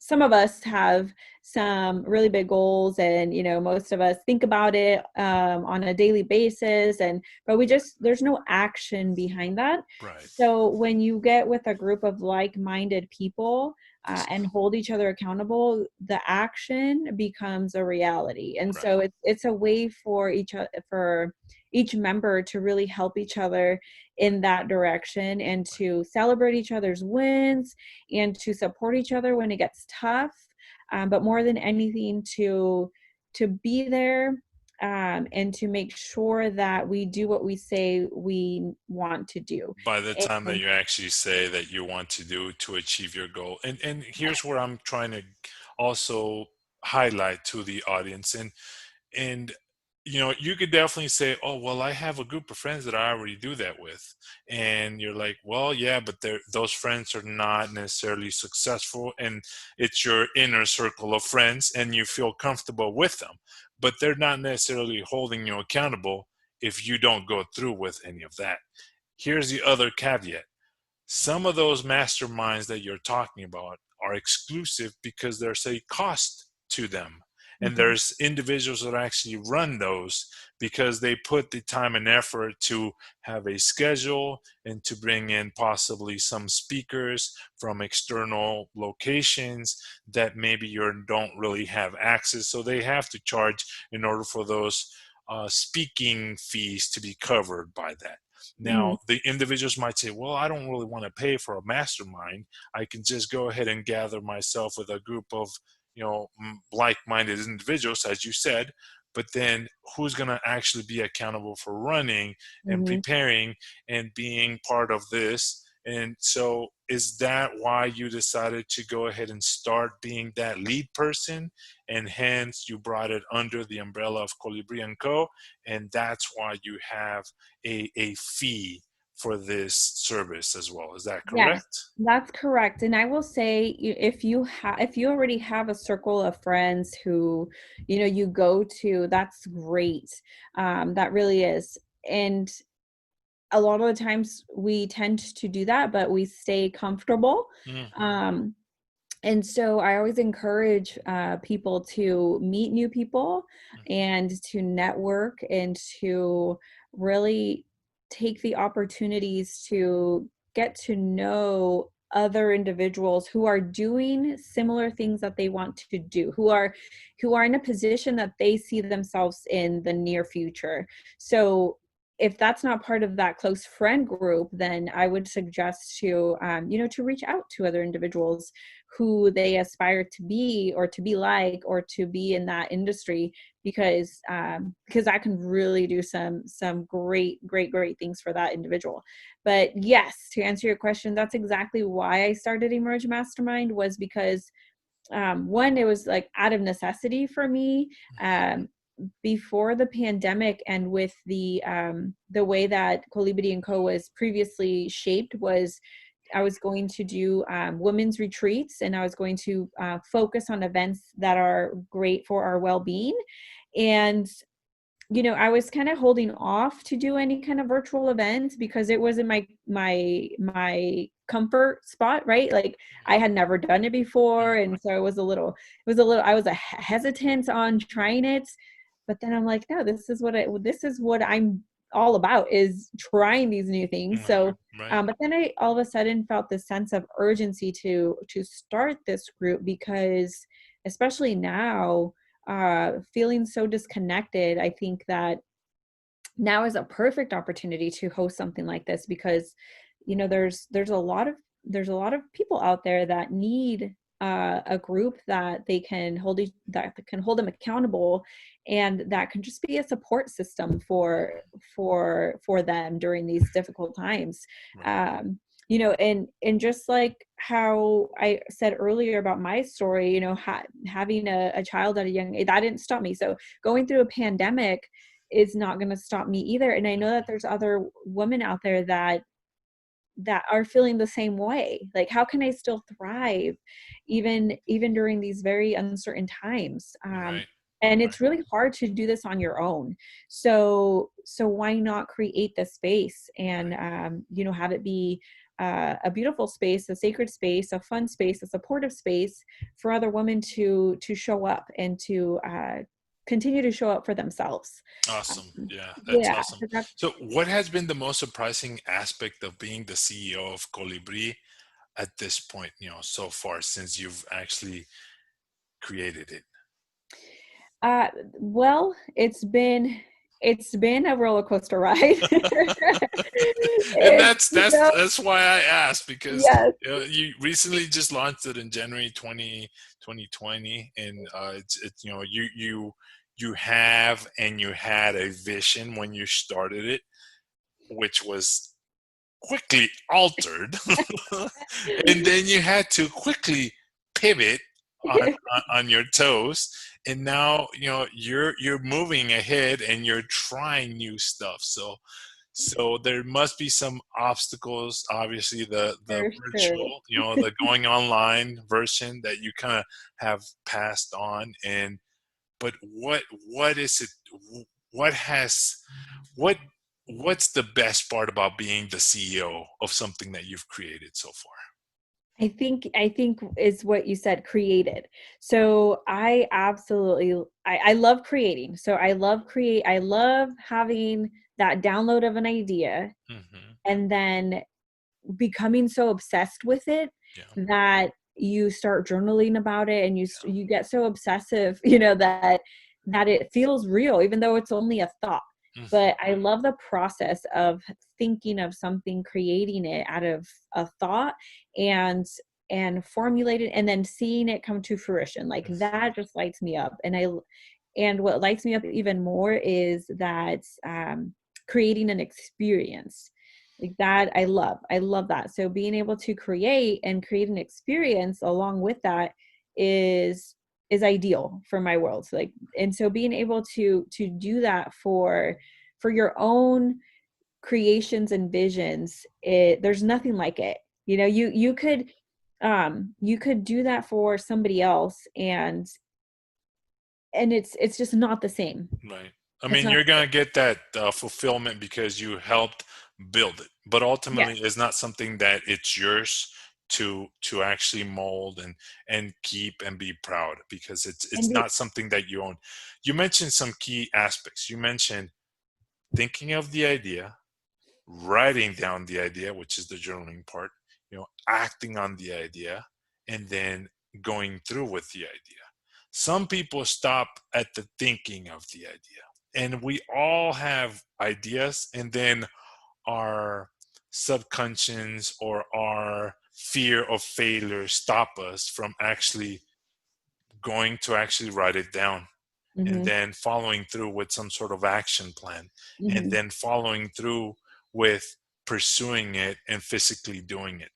some of us have some really big goals, and most of us think about it on a daily basis, but there's no action behind that. Right. So when you get with a group of like-minded people, and hold each other accountable, the action becomes a reality. And Right. so it's a way for each member to really help each other in that direction, and to celebrate each other's wins, and to support each other when it gets tough. But more than anything, to be there, and to make sure that we do what we say we want to do. By the time that And, you actually say that you want to do to achieve your goal. And here's where I'm trying to also highlight to the audience. And you could definitely say, oh well, I have a group of friends that I already do that with. And you're like, well, yeah, but those friends are not necessarily successful, and it's your inner circle of friends and you feel comfortable with them, but they're not necessarily holding you accountable if you don't go through with any of that. Here's the other caveat: some of those masterminds that you're talking about are exclusive because there's a cost to them. And mhm, there's individuals that actually run those because they put the time and effort to have a schedule and to bring in possibly some speakers from external locations that maybe you don't really have access. So they have to charge in order for those speaking fees to be covered by that. mhm, Now, the individuals might say, well, I don't really want to pay for a mastermind. I can just go ahead and gather myself with a group of, like-minded individuals, as you said. But then who's going to actually be accountable for running and mhm. preparing and being part of this? And so is that why you decided to go ahead and start being that lead person? And hence you brought it under the umbrella of Colibri Co. And that's why you have a fee for this service as well. Is that Yes, correct? that's correct. And I will say, if you already have a circle of friends who, you go to, that's great. That really is. And a lot of the times we tend to do that, but we stay comfortable. Hmm. Um, and so I always encourage people to meet new people, and to network, and to really take the opportunities to get to know other individuals who are doing similar things that they want to do, who are in a position that they see themselves in the near future. So if that's not part of that close friend group, then I would suggest to reach out to other individuals who they aspire to be, or to be like, or to be in that industry, because I can really do some great things for that individual. But yes, to answer your question, that's exactly why I started Emerge Mastermind, was because one, it was like out of necessity for me. Before the pandemic, and with the way that Colibri Co was previously shaped, was I was going to do women's retreats, and I was going to focus on events that are great for our well-being. And I was kind of holding off to do any kind of virtual events because it wasn't my comfort spot, right? Like, I had never done it before, and so I was hesitant on trying it. But then I'm like, no, this is what I'm all about, is trying these new things. Hmm. So, Right. but then I all of a sudden felt this sense of urgency to start this group, because especially now, feeling so disconnected, I think that now is a perfect opportunity to host something like this, because there's a lot of people out there that need a group that they can that can hold them accountable, and that can just be a support system for them during these difficult times. Right. And just like how I said earlier about my story, having a child at a young age, that didn't stop me. So going through a pandemic is not going to stop me either. And I know that there's other women out there that are feeling the same way. Like, how can I still thrive even during these very uncertain times? Right. And Right. it's really hard to do this on your own. So why not create this space, and Right. have it be a beautiful space, a sacred space, a fun space, a supportive space for other women to show up, and to continue to show up for themselves. Awesome. Yeah, that's Yeah, awesome. so that's So what has been the most surprising aspect of being the CEO of Colibri? at this point, so far since you've actually created it? Uh, well, it's been a roller coaster ride. And It's, that's you that's know, that's why I asked, because yes, you recently just launched it in January 2020, and it's you have and you had a vision when you started it, which was quickly altered, and then you had to quickly pivot on your toes, and now you're moving ahead and you're trying new stuff. So there must be some obstacles. Obviously, the for sure. virtual, the going online version that you kind of have passed on. And but what is it? What has what what's the best part about being the CEO of something that you've created so far? I think is what you said, created. So I love creating. So I love having that download of an idea Hmm. and then becoming so obsessed with it Yeah, that you start journaling about it, and yeah. you get so obsessive, that it feels real even though it's only a thought. Hmm. But I love the process of thinking of something, creating it out of a thought, and formulate it, and then seeing it come to fruition. Like, that just lights me up. And what lights me up even more is that, creating an experience like that. I love that. So being able to create an experience along with that is ideal for my world. So, like, and so being able to do that for your own creations and visions, there's nothing like it. You could do that for somebody else, and it's just not the same. Right. I It's mean, not you're the gonna same. get that fulfillment because you helped build it, but ultimately, Yes. it's not something that it's yours to actually mold and keep and be proud, because And it's not something that you own. You mentioned some key aspects. You mentioned thinking of the idea, writing down the idea, which is the journaling part, acting on the idea, and then going through with the idea. Some people stop at the thinking of the idea. And we all have ideas, and then our subconscious or our fear of failure stop us from actually going to actually write it down, and Hmm. then following through with some sort of action plan, and Hmm. then following through with pursuing it and physically doing it.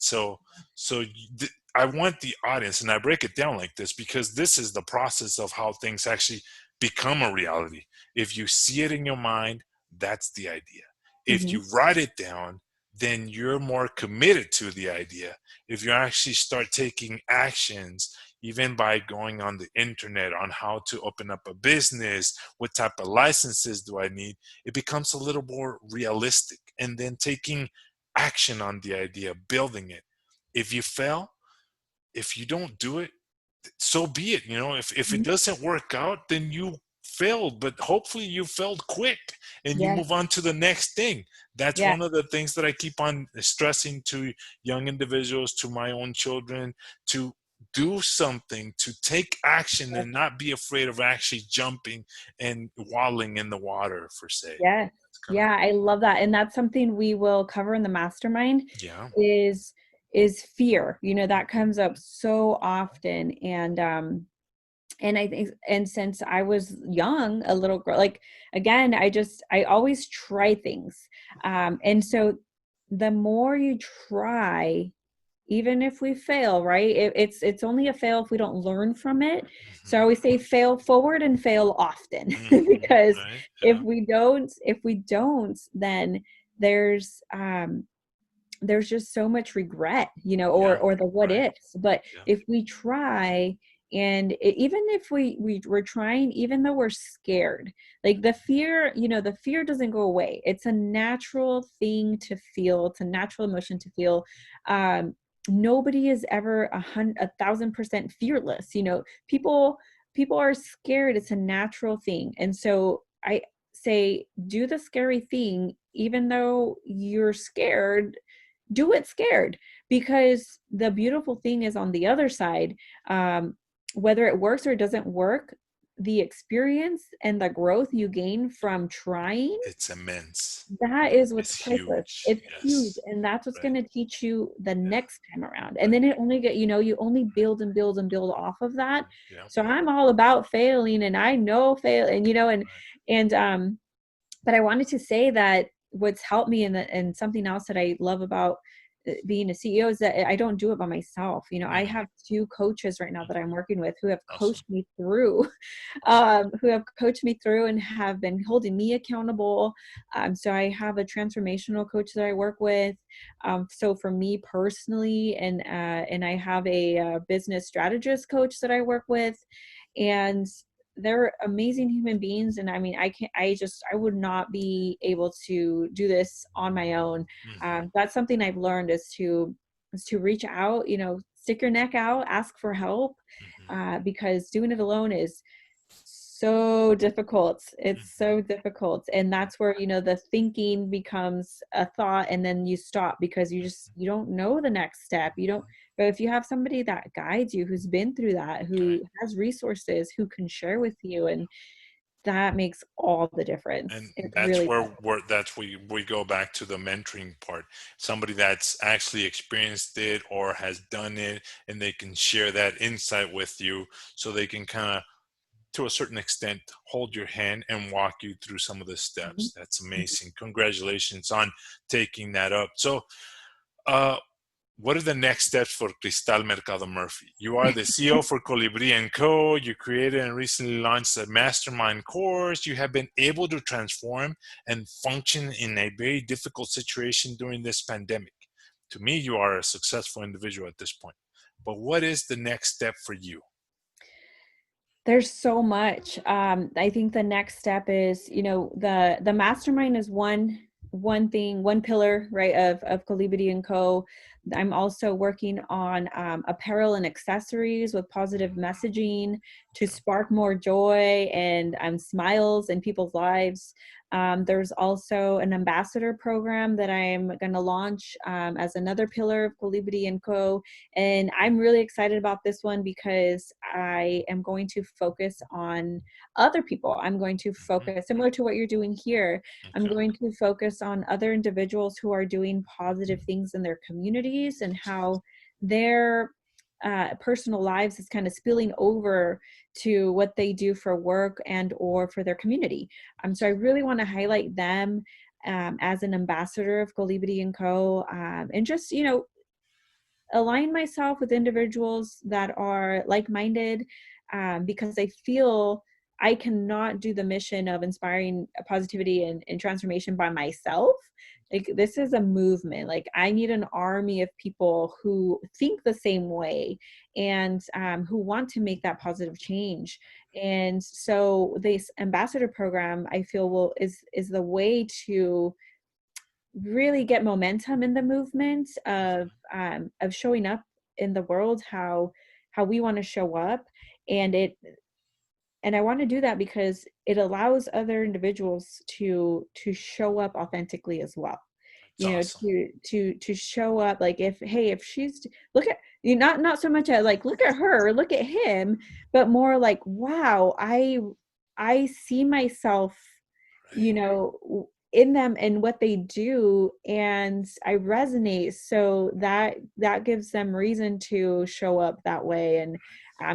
I want the audience, and I break it down like this because this is the process of how things actually become a reality. If you see it in your mind, that's the idea. If Hmm. you write it down, then you're more committed to the idea. If you actually start taking actions, even by going on the internet on how to open up a business, what type of licenses do I need, it becomes a little more realistic. And then taking action on the idea, building it. If you fail, if you don't do it, so be it. If it Hmm. doesn't work out, then you failed, but hopefully you failed quick and you Yes. move on to the next thing. That's Yes. one of the things that I keep on stressing to young individuals, to my own children, to do something, to take action and not be afraid of actually jumping and waddling in the water, for say. Yes. That's kind of, Yeah, I love that. And that's something we will cover in the mastermind yeah. is is fear. That comes up so often. And I think, and since I was young, a little girl, like, again, I always try things. And so the more you try, even if we fail, right? It's only a fail if we don't learn from it. So I Hmm. always say fail forward and fail often, Hmm. because Right. if Yeah. we don't, then there's there's just so much regret, Yeah. or the what Right. ifs. But Yeah. if we try, and even if we're trying, even though we're scared, like the fear doesn't go away. It's a natural thing to feel. It's a natural emotion to feel. Um, Nobody is ever 1,000% fearless. People are scared. It's a natural thing. And so I say, do the scary thing, even though you're scared. Do it scared, because the beautiful thing is on the other side, whether it works or it doesn't work, the experience and the growth you gain from trying, It's immense. that is what's It's priceless. huge. It's huge. Yes. And that's what's Right. going to teach you the Yeah. next time around. And Right. then it only get, you only Right. build and build and build off of that. Yeah. So I'm all about failing, and I know fail, and Right. and but I wanted to say that what's helped me, and something else that I love about being a CEO, is that I don't do it by myself. I Mm-hmm. have two coaches right now that I'm working with who have Awesome. coached me through, Awesome. and have been holding me accountable. So I have a transformational coach that I work with. So for me personally, and I have a, business strategist coach that I work with, and they're amazing human beings. And I mean, I would not be able to do this on my own. Mm-hmm. That's something I've learned, is to reach out, stick your neck out, ask for help, Mm-hmm. because doing it alone is so difficult. It's Mm-hmm. so difficult. And that's where, the thinking becomes a thought, and then you stop because you don't know the next step. You don't, but if you have somebody that guides you, who's been through that, Right. who has resources, who can share with you, and that makes all the difference. And It that's really where does. we go back to the mentoring part. Somebody that's actually experienced it or has done it, and they can share that insight with you, so they can kind of, to a certain extent, hold your hand and walk you through some of the Mhm. steps. That's amazing. Congratulations on taking that up. So, uh, what are the next steps for Crystal Mercado Murphy? You are the CEO for Colibri Co. You created and recently launched a mastermind course. You have been able to transform and function in a very difficult situation during this pandemic. To me, you are a successful individual at this point. But what is the next step for you? There's so much. I think the next step is, the mastermind is one thing, one pillar, right, of Colibri and Co. I'm also working on, apparel and accessories with positive messaging to Okay. spark more joy and, smiles in people's lives. There's also an ambassador program that I'm going to launch, as another pillar of Colibri and Co. And I'm really excited about this one because I am going to focus on other people. I'm going to Mhm. focus, similar to what you're doing here, I'm Okay. going to focus on other individuals who are doing positive things in their communities, and how their, personal lives is kind of spilling over to what they do for work and or for their community. So I really want to highlight them, as an ambassador of Colibri and Co. And just, align myself with individuals that are like-minded, because I feel I cannot do the mission of inspiring positivity and transformation by myself. Like, this is a movement. Like, I need an army of people who think the same way, and, who want to make that positive change. And so this ambassador program, I feel, is the way to really get momentum in the movement of showing up in the world, how we want to show up. And it and I want to do that because it allows other individuals to show up authentically as well. That's awesome. To show up, like, if she's, look at you, not so much as like, look at her, look at him, but more like, wow, I see myself, Right. in them and what they do, and I resonate. So that gives them reason to show up that way. And,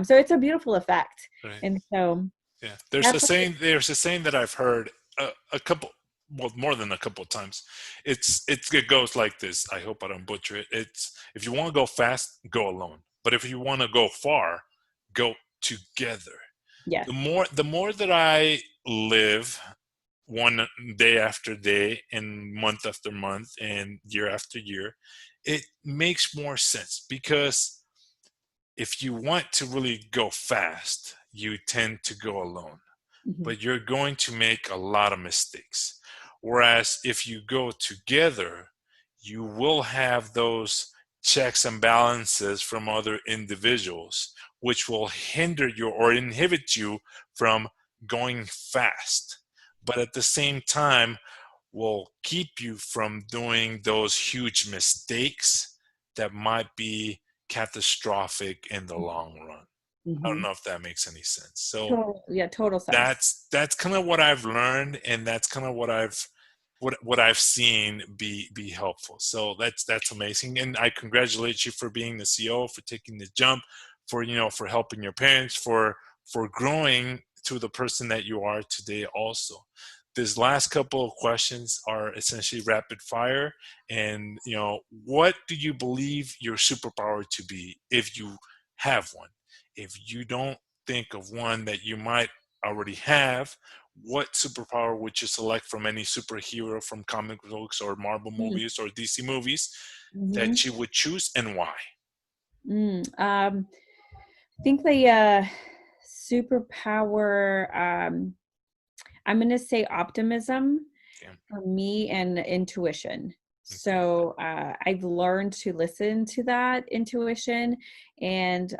so it's a beautiful effect. Right. And so Yeah. There's a that's saying. There's a saying that I've heard a couple, well, more than a couple of times. It goes like this. I hope I don't butcher it. It's, if you want to go fast, go alone. But if you want to go far, go together. yes. The more that I live, one day after day and month after month and year after year, it makes more sense, because if you want to really go fast, you tend to go alone, Mhm. but you're going to make a lot of mistakes. Whereas if you go together, you will have those checks and balances from other individuals, which will hinder you or inhibit you from going fast. But at the same time, will keep you from doing those huge mistakes that might be catastrophic in the long run. I don't Mm-hmm. know if that makes any sense. So Total, yeah, total sense. that's kind of what I've learned, and that's kind of what I've seen be helpful. So that's amazing, and I congratulate you for being the CEO, for taking the jump, for for helping your parents, for growing to the person that you are today. Also, this last couple of questions are essentially rapid fire, and what do you believe your superpower to be if you have one? If you don't think of one that you might already have, what superpower would you select from any superhero from comic books or Marvel movies or DC movies Mm-hmm. that you would choose, and why? I think the superpower, I'm going to say optimism Okay. for me and intuition. Okay. So I've learned to listen to that intuition, and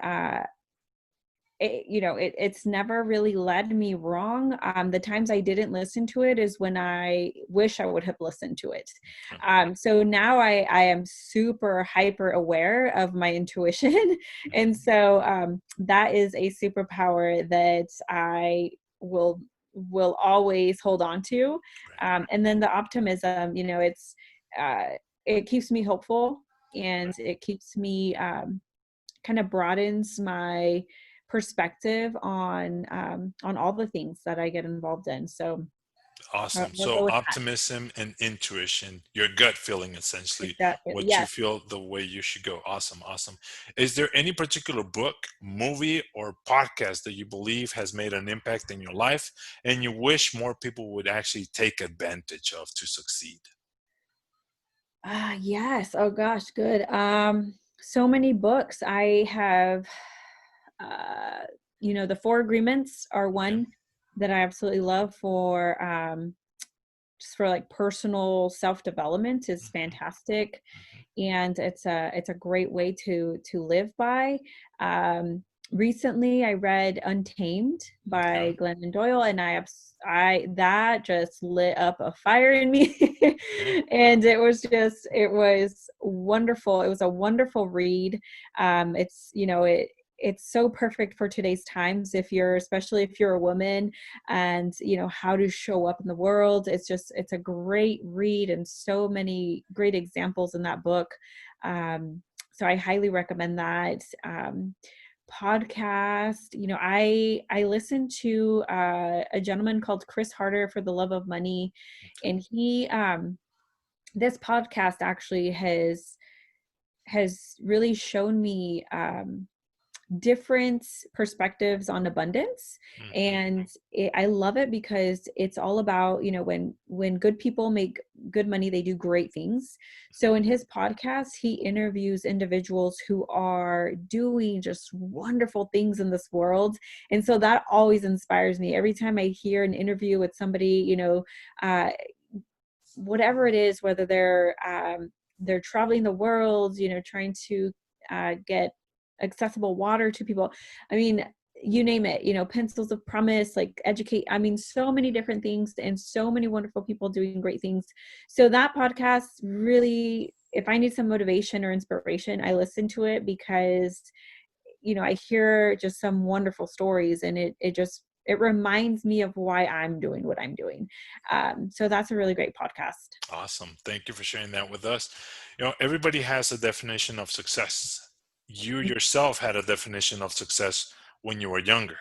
it's never really led me wrong. The times I didn't listen to it is when I wish I would have listened to it. Okay. So now I am super hyper aware of my intuition. And Mhm. so that is a superpower that I will always hold on to. Right. And then the optimism, uh, it keeps me hopeful, and it keeps me kind of broadens my perspective on all the things that I get involved in. So Awesome. we'll So go with that. optimism and intuition, your gut feeling, essentially, Exactly. what you Yes. feel the way you should go. Awesome. Awesome. Is there any particular book, movie, or podcast that you believe has made an impact in your life and you wish more people would actually take advantage of to succeed? Yes. Oh gosh, good. So many books. I have uh the Four Agreements are Okay. one that I absolutely love for just for like personal self-development is Hmm. fantastic, Hmm. and it's a great way to live by. Recently I read Untamed by Okay. Glennon Doyle, and I that just lit up a fire in me. Okay. And it was wonderful. It was a wonderful read. It's so perfect for today's times, especially if you're a woman, and how to show up in the world. It's a great read, and so many great examples in that book. So I highly recommend that. Podcast, I listen to a gentleman called Chris Harder, For the Love of Money, and he this podcast actually has really shown me different perspectives on abundance. Hmm. And I love it because it's all about, when good people make good money, they do great things. So in his podcast, he interviews individuals who are doing just wonderful things in this world. And so that always inspires me every time I hear an interview with somebody, uh, whatever it is, whether they're traveling the world, trying to get accessible water to people. I mean, you name it, pencils of promise, like educate. I mean, so many different things, and so many wonderful people doing great things. So that podcast really, if I need some motivation or inspiration, I listen to it because I hear just some wonderful stories, and it reminds me of why I'm doing what I'm doing. So that's a really great podcast. Awesome. Thank you for sharing that with us. Everybody has a definition of success. You yourself had a definition of success when you were younger.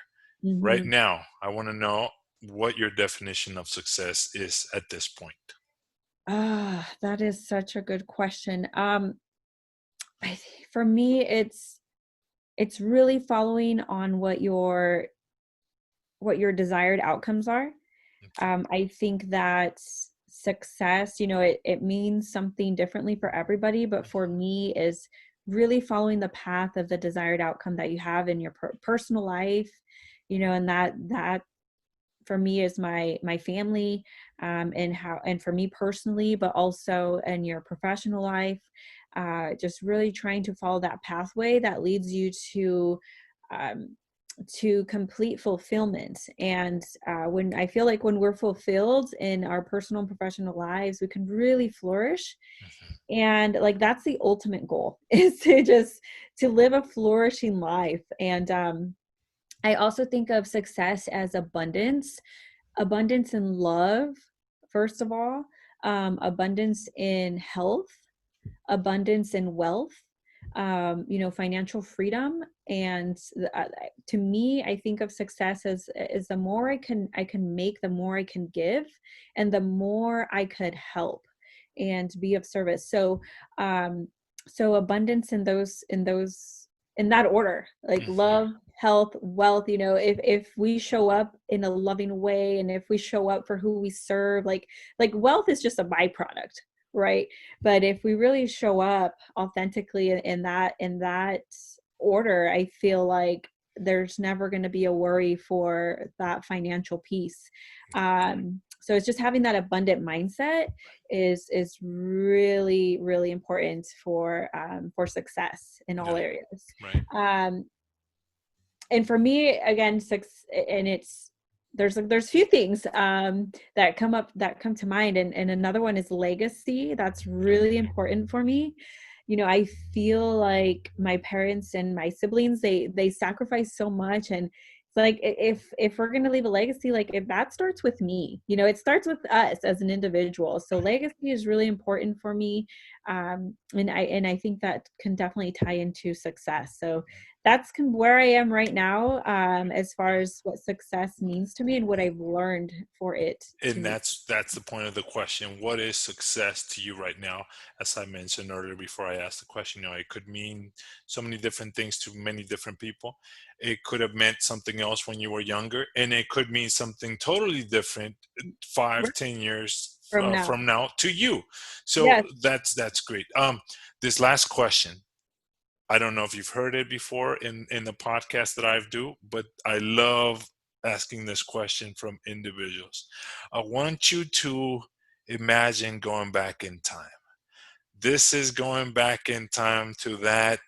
Right Mm-hmm. now, I want to know what your definition of success is at this point. That is such a good question. For me, it's really following on what your desired outcomes are. Okay. I think that success, it means something differently for everybody, but for me is really following the path of the desired outcome that you have in your personal life, and that for me is my family, and for me personally, but also in your professional life, just really trying to follow that pathway that leads you to um, to complete fulfillment. And when I feel like when we're fulfilled in our personal and professional lives, we can really flourish. Mhm. And like that's the ultimate goal is to live a flourishing life. And I also think of success as abundance in love, first of all, abundance in health, abundance in wealth, financial freedom. And to me, I think of success as the more I can make, the more I can give, and the more I could help and be of service. So abundance in that order, like Mhm. love, health, wealth. If we show up in a loving way, and if we show up for who we serve, like wealth is just a byproduct, right? But if we really show up authentically in that order, I feel like there's never going to be a worry for that financial piece. So it's just having that abundant mindset is really really important for success in all Yeah. areas. Right. um and for me, again, and there's few things that come to mind, and another one is legacy. That's really important for me. I feel like my parents and my siblings, they sacrifice so much, and it's like if we're going to leave a legacy, like if that starts with me, it starts with us as an individual. So legacy is really important for me. And I think that can definitely tie into success. So that's where I am right now, as far as what success means to me and what I've learned for it to And me. that's the point of the question. What is success to you right now? As I mentioned earlier before I asked the question, it could mean so many different things to many different people. It could have meant something else when you were younger, and it could mean something totally different Right. 5, 10 years From now. from now to you. So Yes. that's great. This last question, I don't know if you've heard it before in the podcast that I do, but I love asking this question from individuals. I want you to imagine going back in time. This is going back in time to that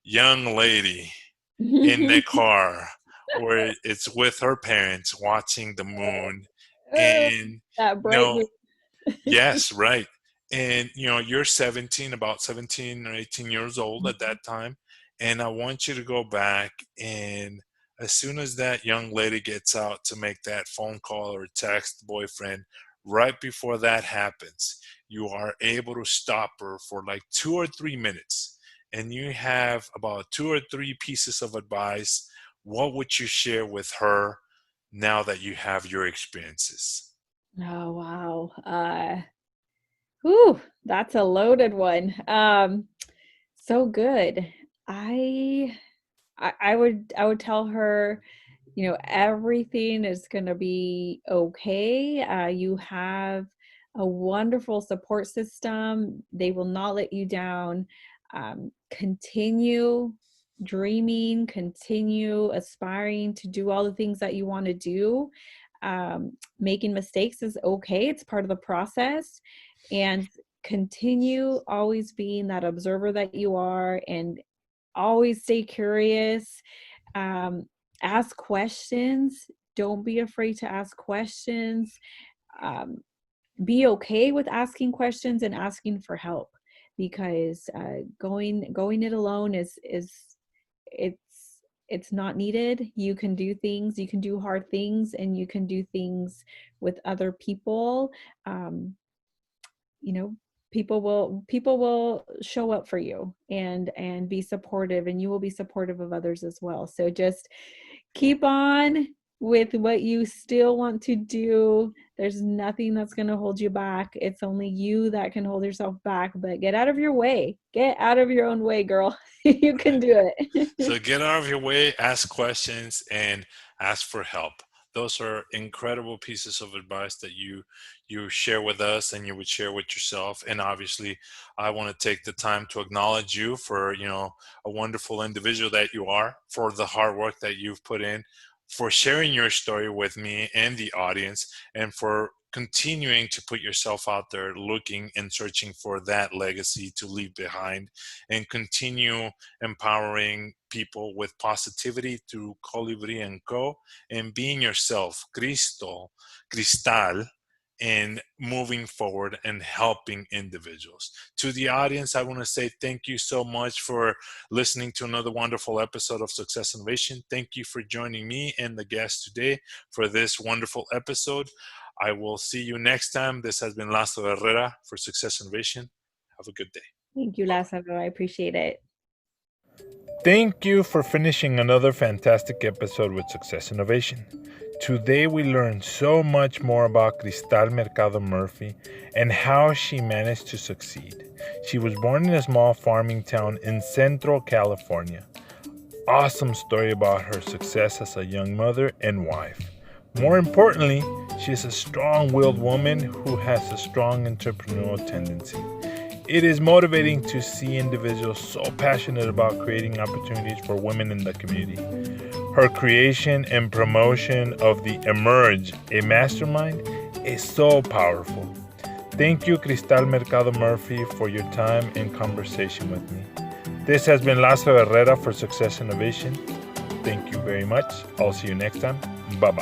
young lady in the car where it's with her parents watching the moon. Oh, And that you bright know moon. yes, right. And you're 17, about 17 or 18 years old at that time. And I want you to go back, and as soon as that young lady gets out to make that phone call or text boyfriend, right before that happens, you are able to stop her for like 2 or 3 minutes. And you have about 2 or 3 pieces of advice. What would you share with her now that you have your experiences? Oh wow. Whew, that's a loaded one. So good. I I would tell her, everything is going to be okay. You have a wonderful support system. They will not let you down. Continue dreaming, continue aspiring to do all the things that you want to do. Making mistakes is okay, it's part of the process. And continue always being that observer that you are, and always stay curious. um, Ask questions. Don't be afraid to ask questions. um, be okay with asking questions and asking for help, because going it alone is it's not needed. You can do things, you can do hard things, and you can do things with other people. Um, you know people will show up for you and be supportive, and you will be supportive of others as well. So just keep on with what you still want to do. There's nothing that's going to hold you back. It's only you that can hold yourself back. But get out of your way, get out of your own way, girl. You can do it. So get out of your way, ask questions, and ask for help. Those are incredible pieces of advice that you share with us and you would share with yourself. And obviously, I want to take the time to acknowledge you for a wonderful individual that you are, for the hard work that you've put in, for sharing your story with me and the audience, and for continuing to put yourself out there, looking and searching for that legacy to leave behind, and continue empowering people with positivity through Colibri Co, and being yourself, Cristal, and moving forward and helping individuals. To the audience, I want to say thank you so much for listening to another wonderful episode of Success Innovation. Thank you for joining me and the guest today for this wonderful episode. I will see you next time. This has been Lázaro Herrera for Success Innovation. Have a good day. Thank you, Lázaro. I appreciate it. Thank you for finishing another fantastic episode with Success Innovation. Today we learned so much more about Crystal Mercado Murphy and how she managed to succeed. She was born in a small farming town in Central California. Awesome story about her success as a young mother and wife. More importantly, she is a strong-willed woman who has a strong entrepreneurial tendency. It is motivating to see individuals so passionate about creating opportunities for women in the community. Her creation and promotion of the Emerge, a mastermind, is so powerful. Thank you, Crystal Mercado Murphy, for your time and conversation with me. This has been Lázaro Herrera for Success Innovation. Thank you very much. I'll see you next time. Bye-bye.